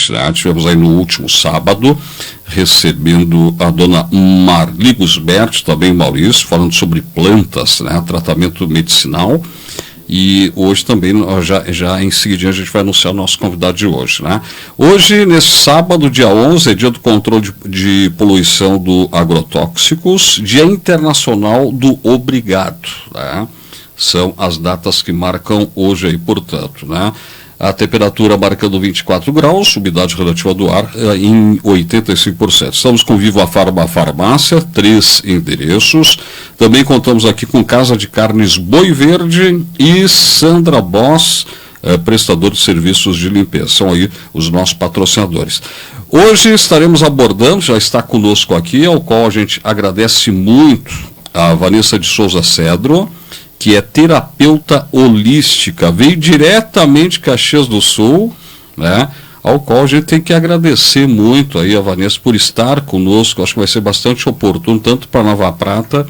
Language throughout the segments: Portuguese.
gente, né? Tivemos aí no último sábado, recebendo a dona Marli Gusberti, também Maurício, falando sobre plantas, né? Tratamento medicinal. E hoje também, já em seguida, a gente vai anunciar o nosso convidado de hoje, né? Hoje, nesse sábado, dia 11, é dia do controle de poluição do agrotóxicos, dia internacional do obrigado, né? São as datas que marcam hoje aí, portanto, né? A temperatura marcando 24 graus, umidade relativa do ar em 85%. Estamos com Viva Farma Farmácia, 3 endereços. Também contamos aqui com Casa de Carnes Boi Verde e Sandra Boss, prestador de serviços de limpeza. São aí os nossos patrocinadores. Hoje estaremos abordando, já está conosco aqui, ao qual a gente agradece muito a Vanessa de Souza Cedro, que é terapeuta holística, veio diretamente de Caxias do Sul, né, ao qual a gente tem que agradecer muito aí a Vanessa por estar conosco. Acho que vai ser bastante oportuno, tanto para Nova Prata,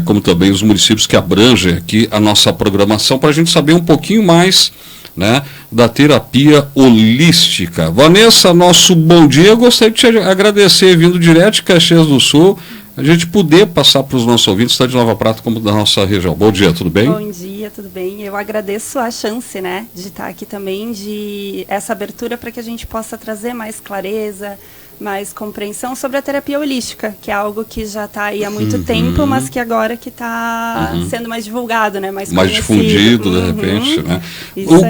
como também os municípios que abrangem aqui a nossa programação, para a gente saber um pouquinho mais, né, da terapia holística. Vanessa, nosso bom dia. Eu gostaria de te agradecer, vindo direto de Caxias do Sul, a gente poder passar para os nossos ouvintes, tanto de Nova Prata como da nossa região. Bom dia, tudo bem? Bom dia, tudo bem? Eu agradeço a chance, né, de estar aqui também, de essa abertura para que a gente possa trazer mais clareza, mais compreensão sobre a terapia holística, que é algo que já está aí há muito tempo, mas que agora que está sendo mais divulgado, né, mais difundido, de repente, né?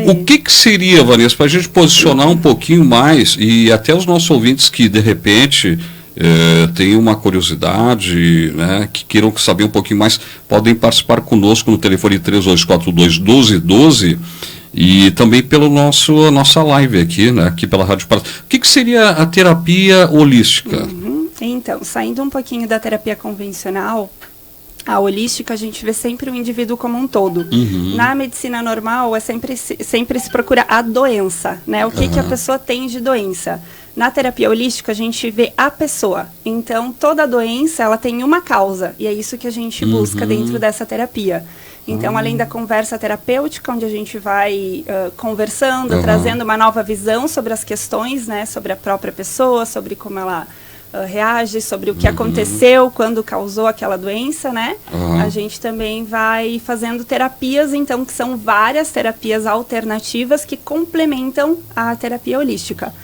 O que seria, Vanessa, para a gente posicionar um pouquinho mais, e até os nossos ouvintes que, de repente, tem uma curiosidade, né, que queiram saber um pouquinho mais, podem participar conosco no telefone 3242-1212 e também pelo nossa live aqui, né, aqui pela Rádio Prata. O que seria a terapia holística? Então, saindo um pouquinho da terapia convencional, a holística a gente vê sempre o indivíduo como um todo. Na medicina normal sempre se procura a doença, né? O que a pessoa tem de doença. Na terapia holística a gente vê a pessoa. Então toda doença ela tem uma causa e é isso que a gente busca dentro dessa terapia. Então além da conversa terapêutica, onde a gente vai conversando, trazendo uma nova visão sobre as questões, né? Sobre a própria pessoa, sobre como ela reage, sobre o que aconteceu quando causou aquela doença, né? A gente também vai fazendo terapias, então, que são várias terapias alternativas que complementam a terapia holística.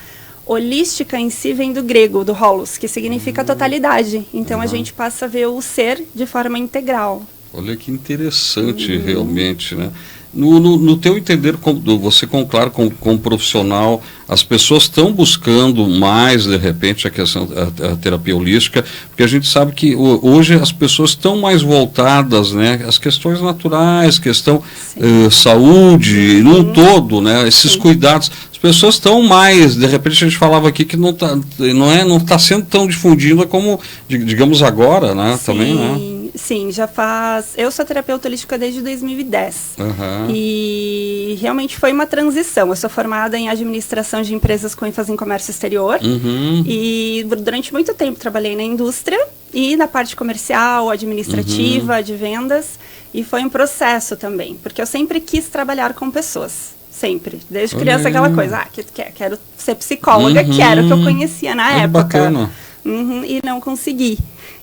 Holística em si vem do grego, do holos, que significa totalidade. Então a gente passa a ver o ser de forma integral. Olha que interessante, realmente, né? No teu entender, você claro, como profissional, as pessoas estão buscando mais, de repente, a terapia holística, porque a gente sabe que hoje as pessoas estão mais voltadas, né, às questões naturais, questão saúde, num todo, né, esses cuidados. As pessoas estão mais, de repente a gente falava aqui que não está sendo tão difundida como, digamos, agora, né, também, né? Sim, já faz... Eu sou terapeuta holística desde 2010. E realmente foi uma transição. Eu sou formada em administração de empresas com ênfase em comércio exterior. E durante muito tempo trabalhei na indústria e na parte comercial, administrativa, de vendas. E foi um processo também, porque eu sempre quis trabalhar com pessoas. Sempre. Desde criança aquela coisa, quero ser psicóloga, que era o que eu conhecia na época. Bacana. E não consegui.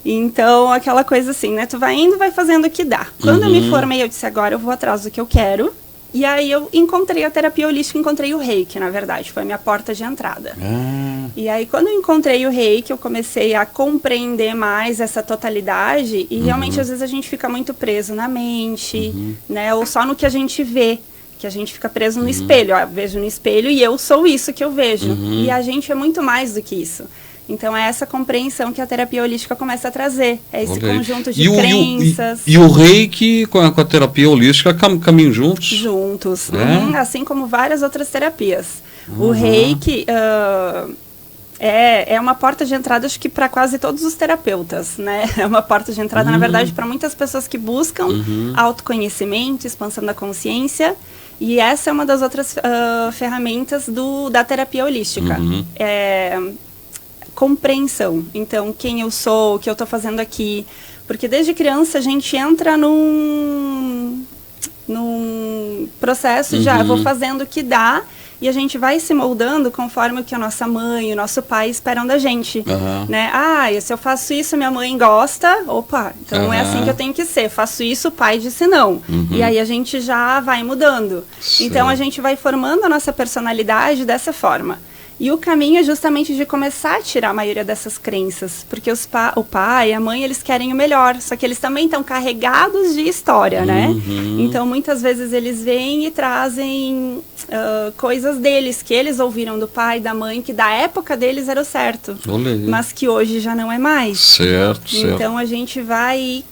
Então, aquela coisa assim, né? Tu vai indo, vai fazendo o que dá. Quando eu me formei, eu disse, agora eu vou atrás do que eu quero. E aí eu encontrei a terapia holística, encontrei o Reiki, na verdade. Foi a minha porta de entrada. E aí, quando eu encontrei o Reiki, eu comecei a compreender mais essa totalidade. E realmente, às vezes, a gente fica muito preso na mente, né? Ou só no que a gente vê. Que a gente fica preso no espelho. Ó, eu vejo no espelho e eu sou isso que eu vejo. E a gente é muito mais do que isso. Então, é essa compreensão que a terapia holística começa a trazer. É esse conjunto de crenças. E o Reiki com a terapia holística caminham juntos? Juntos. Assim como várias outras terapias. O Reiki é uma porta de entrada, acho que para quase todos os terapeutas, né? É uma porta de entrada, na verdade, para muitas pessoas que buscam autoconhecimento, expansão da consciência. E essa é uma das outras ferramentas da terapia holística. Compreensão. Então, quem eu sou, o que eu estou fazendo aqui. Porque desde criança a gente entra num processo de, vou fazendo o que dá e a gente vai se moldando conforme o que a nossa mãe, o nosso pai esperam da gente, né? Se eu faço isso, minha mãe gosta, opa, então não é assim que eu tenho que ser, faço isso, o pai disse não. E aí a gente já vai mudando. Sim. Então a gente vai formando a nossa personalidade dessa forma. E o caminho é justamente de começar a tirar a maioria dessas crenças, porque o pai e a mãe, eles querem o melhor, só que eles também estão carregados de história, né? Então, muitas vezes eles vêm e trazem coisas deles, que eles ouviram do pai e da mãe, que da época deles era o certo, mas que hoje já não é mais. Certo. Então, a gente vai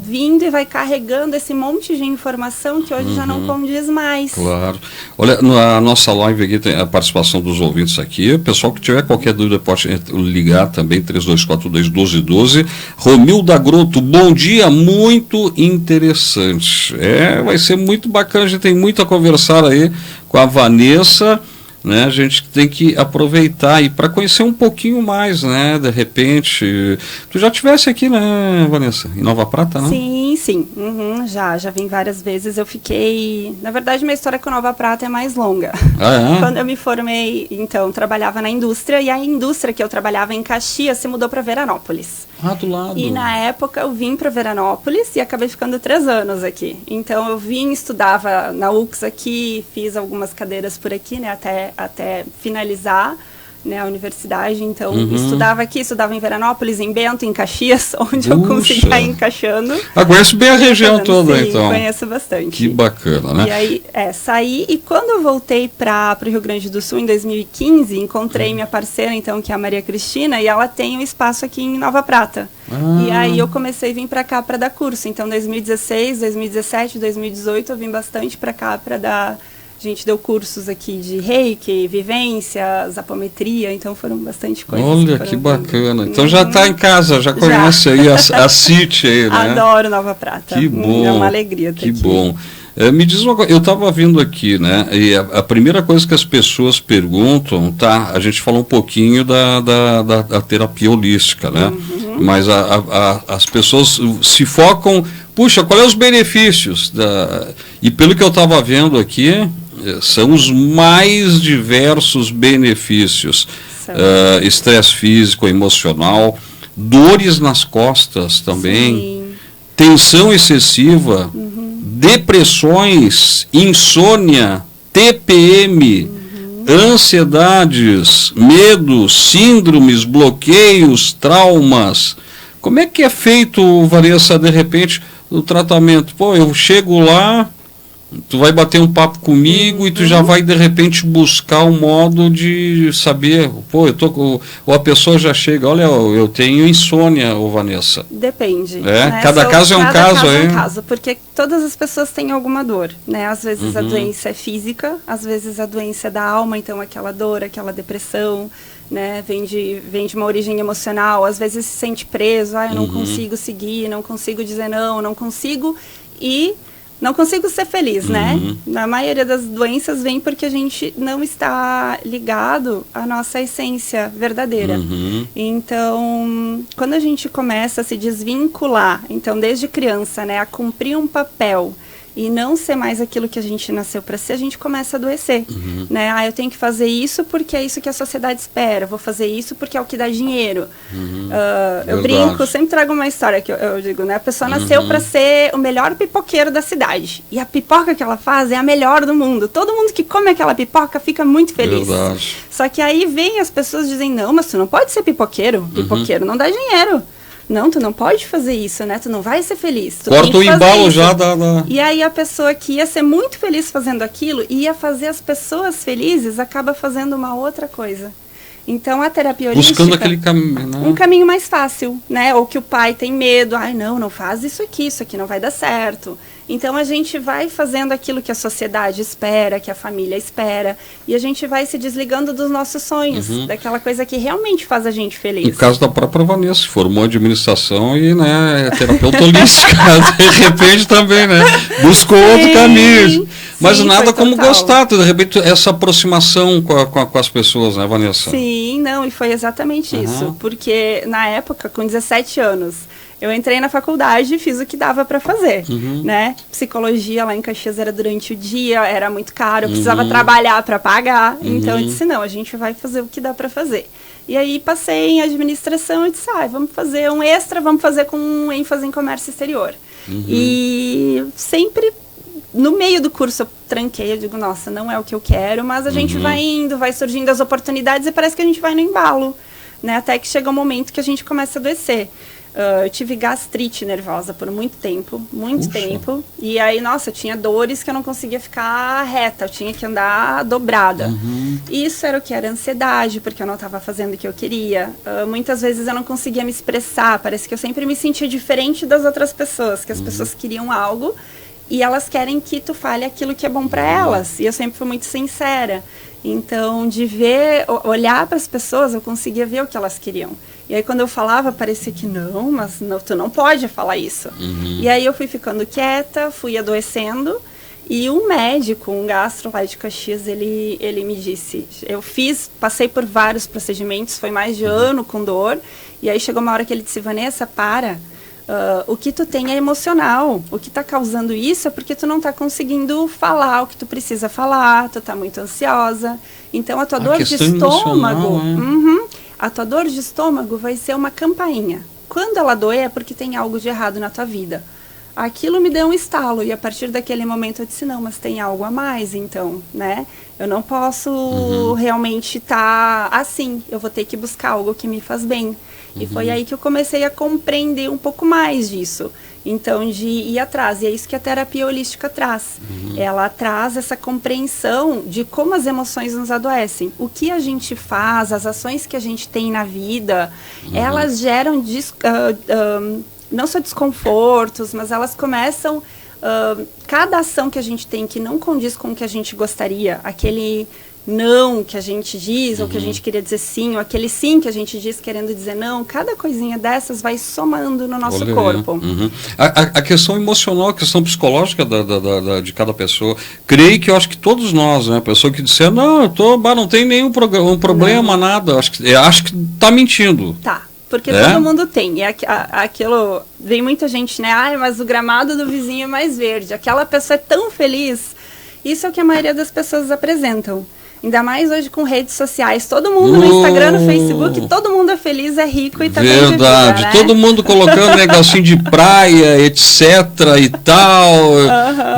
vindo e vai carregando esse monte de informação que hoje já não condiz mais. Claro. Olha, na nossa live aqui tem a participação dos ouvintes aqui. O pessoal que tiver qualquer dúvida pode ligar também, 3242-1212. Romilda Grotto, bom dia, muito interessante. Vai ser muito bacana, a gente tem muito a conversar aí com a Vanessa, né? A gente tem que aproveitar e para conhecer um pouquinho mais, né? De repente, tu já estivesse aqui, né, Vanessa, em Nova Prata, né? Sim, já vim várias vezes. Eu fiquei, na verdade, minha história com Nova Prata é mais longa. Quando eu me formei, então, trabalhava na indústria, e a indústria que eu trabalhava em Caxias se mudou para Veranópolis. Do lado. E na época eu vim para Veranópolis e acabei ficando 3 anos aqui. Então eu vim, estudava na UX aqui, fiz algumas cadeiras por aqui, né, até finalizar, né, a universidade. Então estudava aqui, estudava em Veranópolis, em Bento, em Caxias, onde eu conseguia ir encaixando. Conheço bem a região toda, sim, então. Conheço bastante. Que bacana, né? E aí, saí, e quando eu voltei para o Rio Grande do Sul em 2015, encontrei minha parceira, então, que é a Maria Cristina, e ela tem um espaço aqui em Nova Prata. E aí eu comecei a vir para cá para dar curso. Então, 2016, 2017, 2018, eu vim bastante para cá para dar... A gente deu cursos aqui de reiki, vivência, apometria, então foram bastante coisas. Olha, que bacana. Então já está em casa, já conhece aí a City aí, né? Adoro Nova Prata. Que bom. É uma alegria ter que aqui. Bom. Me diz uma coisa, eu estava vindo aqui, né? E a primeira coisa que as pessoas perguntam, tá? A gente falou um pouquinho da terapia holística, né? Mas as pessoas se focam, puxa, qual é os benefícios? E pelo que eu estava vendo aqui, são os mais diversos benefícios. Estresse físico, emocional, dores nas costas também, Sim. tensão excessiva, depressões, insônia, TPM, ansiedades, medos, síndromes, bloqueios, traumas. Como é que é feito, Vanessa, de repente, o tratamento? Pô, eu chego lá, tu vai bater um papo comigo e tu já vai, de repente, buscar um modo de saber, pô, ou a pessoa já chega, olha, eu tenho insônia, Vanessa. Depende. Né? Cada caso é um caso, é um caso, porque todas as pessoas têm alguma dor, né? Às vezes a doença é física, às vezes a doença é da alma, então aquela dor, aquela depressão, né? Vem de uma origem emocional, às vezes se sente preso, eu não consigo seguir, não consigo dizer não consigo não consigo ser feliz, né? Na maioria das doenças vem porque a gente não está ligado à nossa essência verdadeira. Então, quando a gente começa a se desvincular, então desde criança, né, a cumprir um papel e não ser mais aquilo que a gente nasceu para ser, a gente começa a adoecer, né? Eu tenho que fazer isso porque é isso que a sociedade espera, vou fazer isso porque é o que dá dinheiro. Eu brinco, sempre trago uma história que eu digo, né? A pessoa nasceu para ser o melhor pipoqueiro da cidade, e a pipoca que ela faz é a melhor do mundo. Todo mundo que come aquela pipoca fica muito feliz. Verdade. Só que aí vem as pessoas dizem, não, mas tu não pode ser pipoqueiro, pipoqueiro não dá dinheiro. Não, tu não pode fazer isso, né? Tu não vai ser feliz. Corta o embalo já da... E aí a pessoa que ia ser muito feliz fazendo aquilo, ia fazer as pessoas felizes, acaba fazendo uma outra coisa. Então a terapia holística... Buscando aquele caminho, né? Um caminho mais fácil, né? Ou que o pai tem medo, não faz isso aqui não vai dar certo. Então a gente vai fazendo aquilo que a sociedade espera, que a família espera, e a gente vai se desligando dos nossos sonhos, daquela coisa que realmente faz a gente feliz. No caso da própria Vanessa, formou administração e, né, terapeuta holística, de repente também, né, buscou outro caminho. Mas nada como gostar, de repente, essa aproximação com as pessoas, né, Vanessa? Sim, não, e foi exatamente isso, porque na época, com 17 anos, Eu entrei na faculdade e fiz o que dava para fazer, né? Psicologia lá em Caxias era durante o dia, era muito caro, eu precisava trabalhar para pagar. Então eu disse, não, a gente vai fazer o que dá para fazer. E aí passei em administração e disse, vamos fazer um extra, vamos fazer com um ênfase em comércio exterior. E sempre no meio do curso eu tranquei, eu digo, nossa, não é o que eu quero, mas a gente vai indo, vai surgindo as oportunidades e parece que a gente vai no embalo, né? Até que chega um momento que a gente começa a adoecer. Eu tive gastrite nervosa por muito tempo, e aí, nossa, eu tinha dores que eu não conseguia ficar reta, eu tinha que andar dobrada. Isso era o que? Era ansiedade, porque eu não estava fazendo o que eu queria. Muitas vezes eu não conseguia me expressar, parece que eu sempre me sentia diferente das outras pessoas, que as pessoas queriam algo e elas querem que tu fale aquilo que é bom para elas, e eu sempre fui muito sincera. Então, de ver, olhar para as pessoas, eu conseguia ver o que elas queriam. E aí, quando eu falava, parecia que não, mas não, tu não pode falar isso. E aí, eu fui ficando quieta, fui adoecendo. E um médico, um gastro lá de Caxias, ele me disse... passei por vários procedimentos, foi mais de ano com dor. E aí, chegou uma hora que ele disse, Vanessa, para... o que tu tem é emocional. O que está causando isso é porque tu não está conseguindo falar o que tu precisa falar, tu está muito ansiosa. Então, a tua dor de estômago... a tua dor de estômago vai ser uma campainha. Quando ela doer é porque tem algo de errado na tua vida. Aquilo me deu um estalo e a partir daquele momento eu disse, não, mas tem algo a mais então, né? Eu não posso realmente estar assim, eu vou ter que buscar algo que me faz bem. E foi aí que eu comecei a compreender um pouco mais disso. Então, de ir atrás. E é isso que a terapia holística traz. Ela traz essa compreensão de como as emoções nos adoecem. O que a gente faz, as ações que a gente tem na vida, elas geram não só desconfortos, mas elas começam... cada ação que a gente tem que não condiz com o que a gente gostaria, aquele... não que a gente diz, ou que a gente queria dizer sim, ou aquele sim que a gente diz querendo dizer não, cada coisinha dessas vai somando no nosso corpo. A questão emocional, a questão psicológica de cada pessoa, creio que eu acho que todos nós, né, a pessoa que disser, não, não tem nenhum problema, nada, acho que está mentindo. Tá. Porque todo mundo tem. E aquilo, vem muita gente, né? Mas o gramado do vizinho é mais verde. Aquela pessoa é tão feliz. Isso é o que a maioria das pessoas apresentam. Ainda mais hoje com redes sociais. Todo mundo no Instagram, no Facebook, todo mundo é feliz, é rico e tá bem de vida, verdade. Né? Todo mundo colocando negocinho de praia, etc. e tal.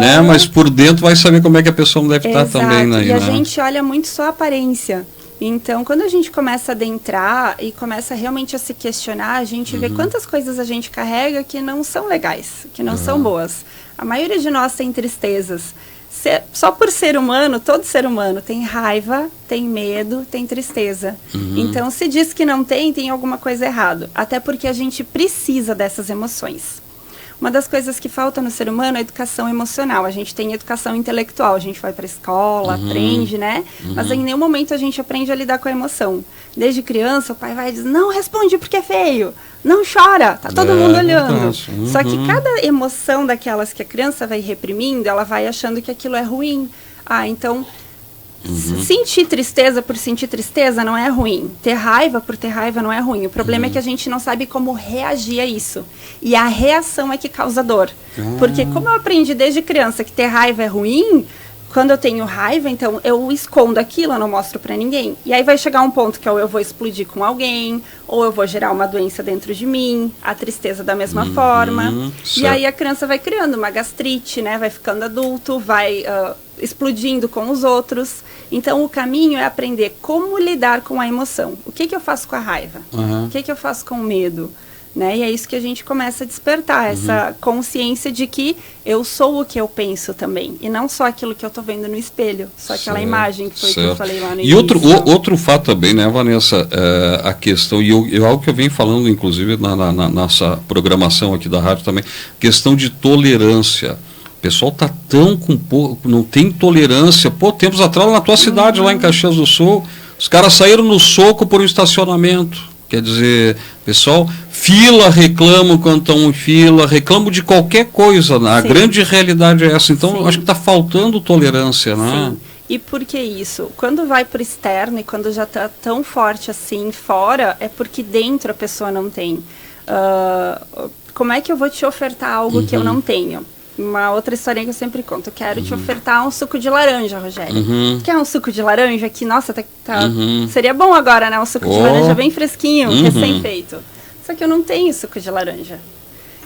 Né? Mas por dentro vai saber como é que a pessoa deve estar também. Aí, e a gente olha muito só a aparência. Então, quando a gente começa a adentrar e começa realmente a se questionar, a gente vê quantas coisas a gente carrega que não são legais, que não são boas. A maioria de nós tem tristezas. Só por ser humano, todo ser humano tem raiva, tem medo, tem tristeza. Então, se diz que não tem alguma coisa errada. Até porque a gente precisa dessas emoções. Uma das coisas que falta no ser humano é a educação emocional. A gente tem educação intelectual, a gente vai para a escola, aprende, né? Mas em nenhum momento a gente aprende a lidar com a emoção. Desde criança, o pai vai dizer, não responde porque é feio, não chora, tá todo mundo olhando. Só que cada emoção daquelas que a criança vai reprimindo, ela vai achando que aquilo é ruim. Então... sentir tristeza por sentir tristeza não é ruim. Ter raiva por ter raiva não é ruim. O problema é que a gente não sabe como reagir a isso. E a reação é que causa dor. Porque como eu aprendi desde criança que ter raiva é ruim, quando eu tenho raiva, então eu escondo aquilo, eu não mostro pra ninguém. E aí vai chegar um ponto que eu vou explodir com alguém, ou eu vou gerar uma doença dentro de mim, a tristeza da mesma forma. E aí a criança vai criando uma gastrite, né? Vai ficando adulto, vai explodindo com os outros. Então o caminho é aprender como lidar com a emoção. O que eu faço com a raiva? O que eu faço com o medo? Né? E é isso que a gente começa a despertar, essa consciência de que eu sou o que eu penso também, e não só aquilo que eu estou vendo no espelho, só aquela imagem que foi que eu falei lá no início. E outro fato também, né, Vanessa, a questão, e algo que eu venho falando, inclusive, na nossa programação aqui da rádio também, questão de tolerância. O pessoal está tão com pouco, não tem tolerância. Tempos atrás, na tua cidade, lá em Caxias do Sul, os caras saíram no soco por um estacionamento. Quer dizer, pessoal, reclamam quando estão em fila, reclamam de qualquer coisa, né? A grande realidade é essa. Então, acho que está faltando tolerância, né? Sim. E por que isso? Quando vai para o externo e quando já está tão forte assim fora, é porque dentro a pessoa não tem. como é que eu vou te ofertar algo que eu não tenho? Uma outra historinha que eu sempre conto. Eu quero te ofertar um suco de laranja, Rogério. Quer um suco de laranja que, nossa, seria bom agora, né? Um suco de laranja bem fresquinho, recém-feito. Só que eu não tenho suco de laranja.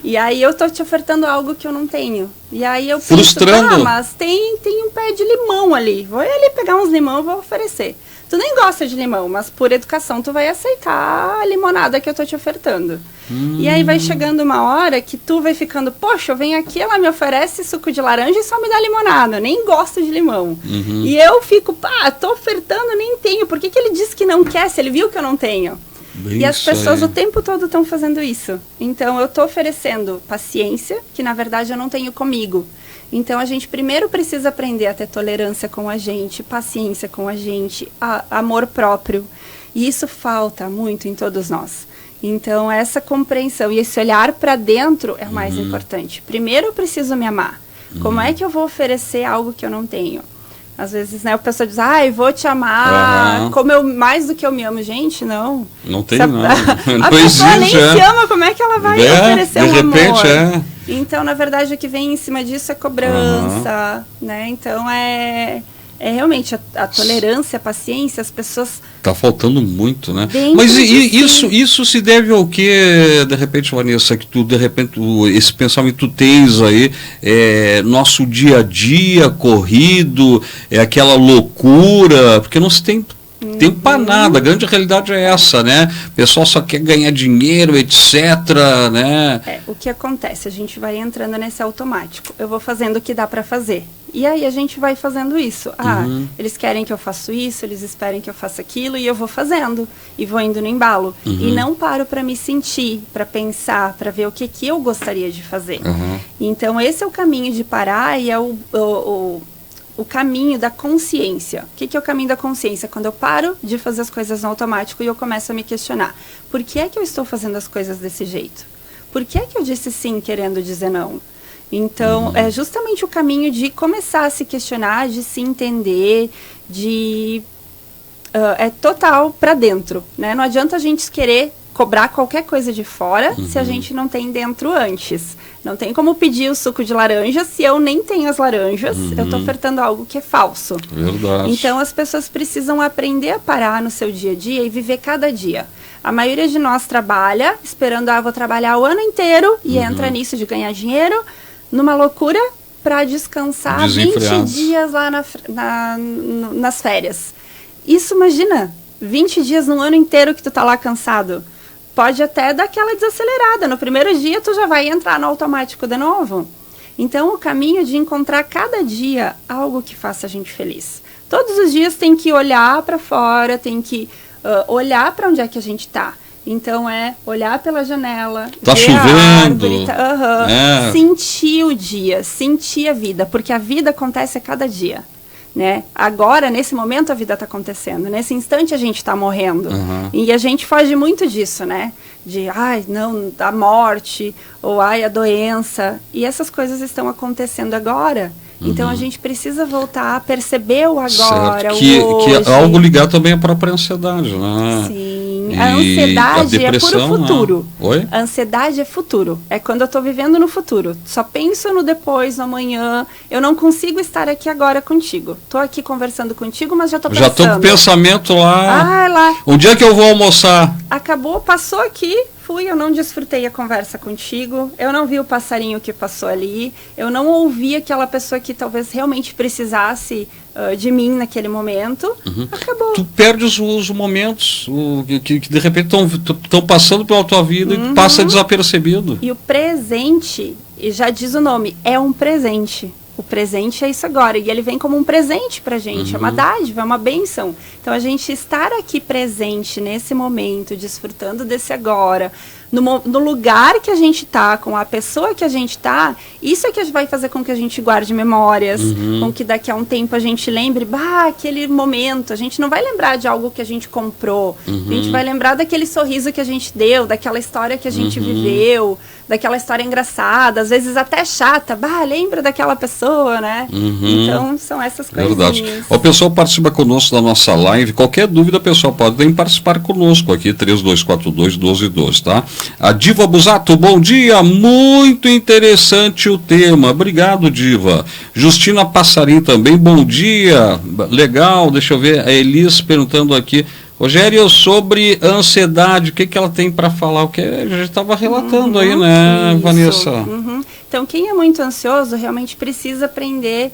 E aí eu tô te ofertando algo que eu não tenho. E aí eu penso, mas tem um pé de limão ali. Vou ali pegar uns limão e vou oferecer. Tu nem gosta de limão, mas por educação tu vai aceitar a limonada que eu tô te ofertando. E aí vai chegando uma hora que tu vai ficando, poxa, eu venho aqui, ela me oferece suco de laranja e só me dá limonada, eu nem gosto de limão. E eu fico, tô ofertando, nem tenho, por que ele disse que não quer, se ele viu que eu não tenho? Bem, e as pessoas o tempo todo estão fazendo isso. Então eu tô oferecendo paciência, que na verdade eu não tenho comigo. Então a gente primeiro precisa aprender a ter tolerância com a gente, paciência com a gente, amor próprio. E isso falta muito em todos nós. Então essa compreensão e esse olhar para dentro é o mais importante. Primeiro eu preciso me amar. Como é que eu vou oferecer algo que eu não tenho? Às vezes, né, a pessoa diz, eu vou te amar mais do que eu me amo. Gente, não. Não tem, não. A pessoa nem se ama, como é que ela vai oferecer um amor? De repente, Então, na verdade, o que vem em cima disso é cobrança, né? Então, é realmente a tolerância, a paciência, as pessoas... Tá faltando muito, né? Mas isso se deve ao que, de repente, Vanessa, que tu, de repente, esse pensamento que tu tens aí, nosso dia a dia corrido, aquela loucura, porque não se tem tempo para nada, a grande realidade é essa, né? O pessoal só quer ganhar dinheiro, etc, né? O que acontece? A gente vai entrando nesse automático. Eu vou fazendo o que dá para fazer. E aí a gente vai fazendo isso. Eles querem que eu faça isso, eles esperam que eu faça aquilo, e eu vou fazendo. E vou indo no embalo. E não paro para me sentir, para pensar, para ver o que eu gostaria de fazer. Então esse é o caminho de parar e é o caminho da consciência. O que é o caminho da consciência? Quando eu paro de fazer as coisas no automático e eu começo a me questionar. Por que é que eu estou fazendo as coisas desse jeito? Por que é que eu disse sim querendo dizer não? Então, é justamente o caminho de começar a se questionar, de se entender, é total para dentro, né? Não adianta a gente querer cobrar qualquer coisa de fora se a gente não tem dentro antes. Não tem como pedir o suco de laranja se eu nem tenho as laranjas. Eu estou ofertando algo que é falso. Verdade. Então as pessoas precisam aprender a parar no seu dia a dia e viver cada dia. A maioria de nós trabalha esperando, vou trabalhar o ano inteiro e entra nisso de ganhar dinheiro, numa loucura para descansar 20 dias lá nas férias. Isso, imagina, 20 dias no ano inteiro que tu tá lá cansado. Pode até dar aquela desacelerada. No primeiro dia, tu já vai entrar no automático de novo. Então, o caminho de encontrar cada dia algo que faça a gente feliz. Todos os dias tem que olhar para fora, tem que olhar para onde é que a gente tá. Então, olhar pela janela, tá chovendo, sentir o dia, sentir a vida, porque a vida acontece a cada dia. Né? Agora, nesse momento, a vida está acontecendo. Nesse instante, a gente está morrendo. E a gente foge muito disso, né? De, a morte, ou a doença. E essas coisas estão acontecendo agora. Então, a gente precisa voltar a perceber o agora, que hoje. É algo ligado também à própria ansiedade, né? Sim. A ansiedade é puro futuro. Oi? A ansiedade é futuro. É quando eu estou vivendo no futuro. Só penso no depois, no amanhã. Eu não consigo estar aqui agora contigo. Estou aqui conversando contigo, mas já estou pensando. Já estou com o pensamento lá. Lá. Onde é que eu vou almoçar? Acabou, passou aqui. Eu não desfrutei a conversa contigo, eu não vi o passarinho que passou ali, eu não ouvi aquela pessoa que talvez realmente precisasse de mim naquele momento, acabou. Tu perdes os momentos que de repente estão passando pela tua vida e passa desapercebido. E o presente, e já diz o nome, é um presente. O presente é isso agora, e ele vem como um presente pra gente, é uma dádiva, é uma bênção. Então a gente estar aqui presente nesse momento, desfrutando desse agora, no lugar que a gente está, com a pessoa que a gente está, isso é que vai fazer com que a gente guarde memórias, com que daqui a um tempo a gente lembre, aquele momento, a gente não vai lembrar de algo que a gente comprou, a gente vai lembrar daquele sorriso que a gente deu, daquela história que a gente viveu, daquela história engraçada, às vezes até chata, lembra daquela pessoa, né? Então, são essas coisas. Verdade. O pessoal participa conosco da nossa live, qualquer dúvida, o pessoal pode participar conosco aqui, 3242-1212, tá? A Diva Busato, bom dia, muito interessante o tema. Obrigado, Diva. Justina Passarim também, bom dia. Legal, deixa eu ver. A Elis perguntando aqui. Rogério, sobre ansiedade, o que ela tem para falar? O que a gente estava relatando aí, né, isso. Vanessa? Então, quem é muito ansioso realmente precisa aprender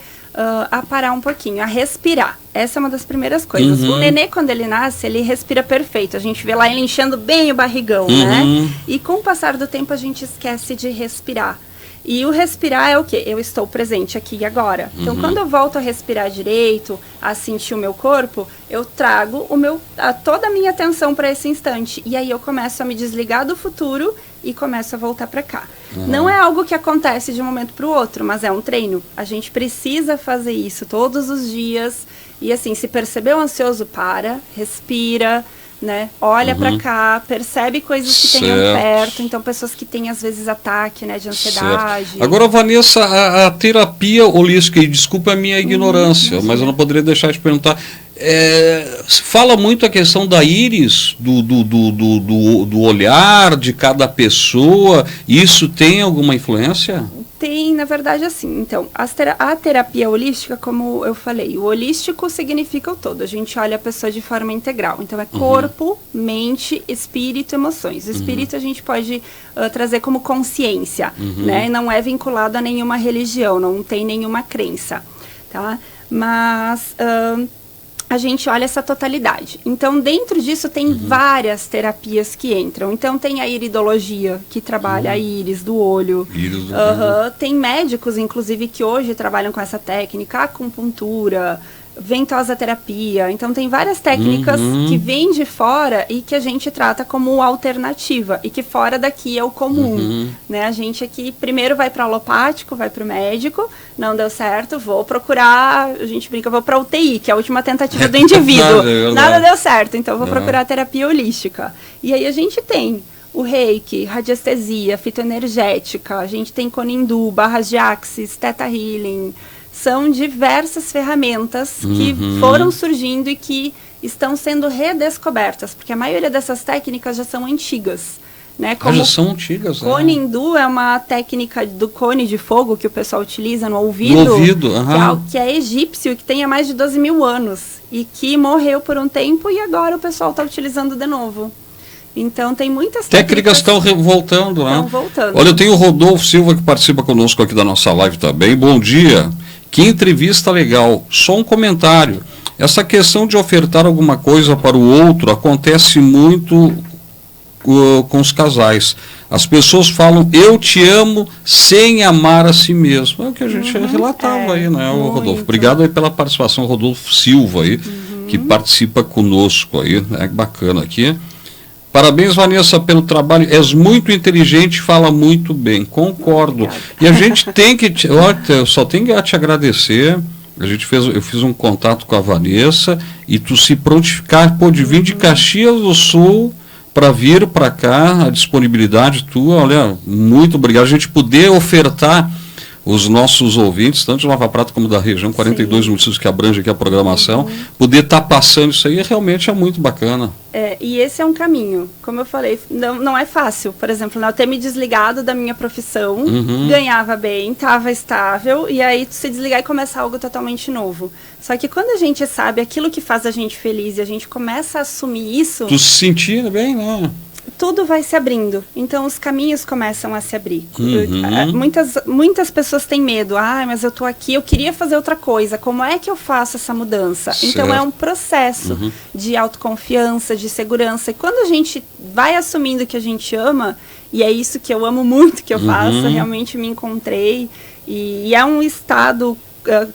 a parar um pouquinho, a respirar. Essa é uma das primeiras coisas. O nenê, quando ele nasce, ele respira perfeito. A gente vê lá ele enchendo bem o barrigão, né? E com o passar do tempo, a gente esquece de respirar. E o respirar é o quê? Eu estou presente aqui e agora. Então, quando eu volto a respirar direito, a sentir o meu corpo, eu trago toda a minha atenção para esse instante. E aí eu começo a me desligar do futuro e começo a voltar para cá. Não é algo que acontece de um momento para o outro, mas é um treino. A gente precisa fazer isso todos os dias. E assim, se percebeu ansioso, para, respira, né? Olha para cá, percebe coisas que tenham perto. Então, pessoas que têm, às vezes, ataque, né, de ansiedade. Certo. Agora, Vanessa, a terapia holística, e desculpa a minha ignorância, mas eu não poderia deixar de perguntar, fala muito a questão da íris, do olhar de cada pessoa, isso tem alguma influência? Tem, na verdade, assim. Então, a terapia holística, como eu falei, o holístico significa o todo. A gente olha a pessoa de forma integral. Então, é corpo, mente, espírito, emoções. O espírito a gente pode trazer como consciência, né? Não é vinculado a nenhuma religião, não tem nenhuma crença, tá? Mas a gente olha essa totalidade. Então, dentro disso, tem várias terapias que entram. Então, tem a iridologia, que trabalha a íris do olho. Tem médicos, inclusive, que hoje trabalham com essa técnica, acupuntura, ventosa terapia. Então, tem várias técnicas que vêm de fora e que a gente trata como alternativa. E que fora daqui é o comum. Né? A gente aqui, primeiro vai para o alopático, vai para o médico, não deu certo, vou procurar, a gente brinca, vou para UTI, que é a última tentativa do indivíduo. Nada deu certo, então vou procurar a terapia holística. E aí a gente tem o reiki, radiestesia, fitoenergética, a gente tem conindu, barras de axis, theta healing. São diversas ferramentas que foram surgindo e que estão sendo redescobertas, porque a maioria dessas técnicas já são antigas. Né? Como já são antigas. Conindu é uma técnica do cone de fogo que o pessoal utiliza no ouvido. No ouvido, que é egípcio, que tem há mais de 12 mil anos e que morreu por um tempo e agora o pessoal está utilizando de novo. Então, tem muitas técnicas estão voltando, né? Estão voltando. Olha, eu tenho o Rodolfo Silva que participa conosco aqui da nossa live também. Bom dia. Que entrevista legal. Só um comentário. Essa questão de ofertar alguma coisa para o outro acontece muito com os casais. As pessoas falam, eu te amo, sem amar a si mesmo. É o que a gente relatava aí, né, o Rodolfo? Obrigado aí pela participação, Rodolfo Silva aí, que participa conosco aí, né? Bacana aqui. Parabéns, Vanessa, pelo trabalho. És muito inteligente, fala muito bem. Concordo. Obrigada. E a gente tem que... eu só tenho que te agradecer. Eu fiz um contato com a Vanessa e tu se prontificar, pôde vir de Caxias do Sul para vir para cá, a disponibilidade tua. Olha, muito obrigado. A gente poder ofertar os nossos ouvintes, tanto de Nova Prata como da região, 42 municípios que abrange aqui a programação, poder estar passando isso aí realmente é muito bacana. E esse é um caminho. Como eu falei, não é fácil. Por exemplo, eu ter me desligado da minha profissão, ganhava bem, estava estável, e aí se desligar e começar algo totalmente novo. Só que quando a gente sabe aquilo que faz a gente feliz e a gente começa a assumir isso... Tu se sentir bem, né? Tudo vai se abrindo. Então, os caminhos começam a se abrir. Muitas pessoas têm medo. Mas eu estou aqui, eu queria fazer outra coisa. Como é que eu faço essa mudança? Certo. Então, é um processo de autoconfiança, de segurança. E quando a gente vai assumindo que a gente ama, e é isso que eu amo muito que eu faço, realmente me encontrei. E é um estado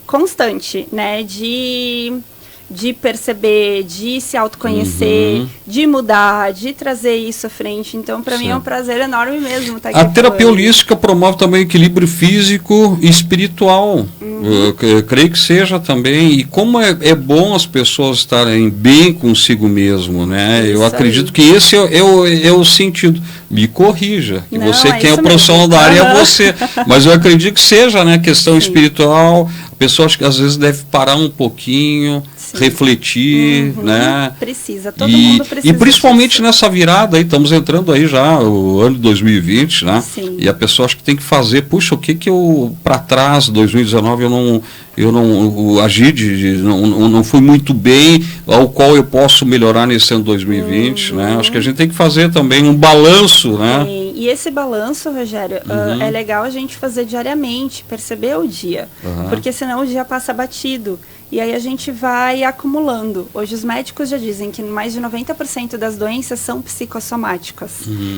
constante, né? De perceber, de se autoconhecer, de mudar, de trazer isso à frente. Então, para mim é um prazer enorme mesmo estar aqui. A terapia holística promove também equilíbrio físico e espiritual. Eu creio que seja também. E como é bom as pessoas estarem bem consigo mesmo, né? Isso eu acredito que esse é o sentido. Me corrija, que Não, você quem é o isso profissional mesmo. da área é você. Mas eu acredito que seja, né? Questão Sim. espiritual. A pessoa acho que às vezes deve parar um pouquinho, refletir, né? Precisa, todo mundo precisa. E principalmente disso. nessa virada aí, estamos entrando aí já, o ano de 2020, né? Sim. E a pessoa acho que tem que fazer, puxa, o que eu, para trás, 2019, eu não agi, não fui muito bem, ao qual eu posso melhorar nesse ano 2020, né? Acho que a gente tem que fazer também um balanço, né? Sim. E esse balanço, Rogério, é legal a gente fazer diariamente, perceber o dia, porque senão o dia passa batido. E aí a gente vai acumulando. Hoje os médicos já dizem que mais de 90% das doenças são psicossomáticas.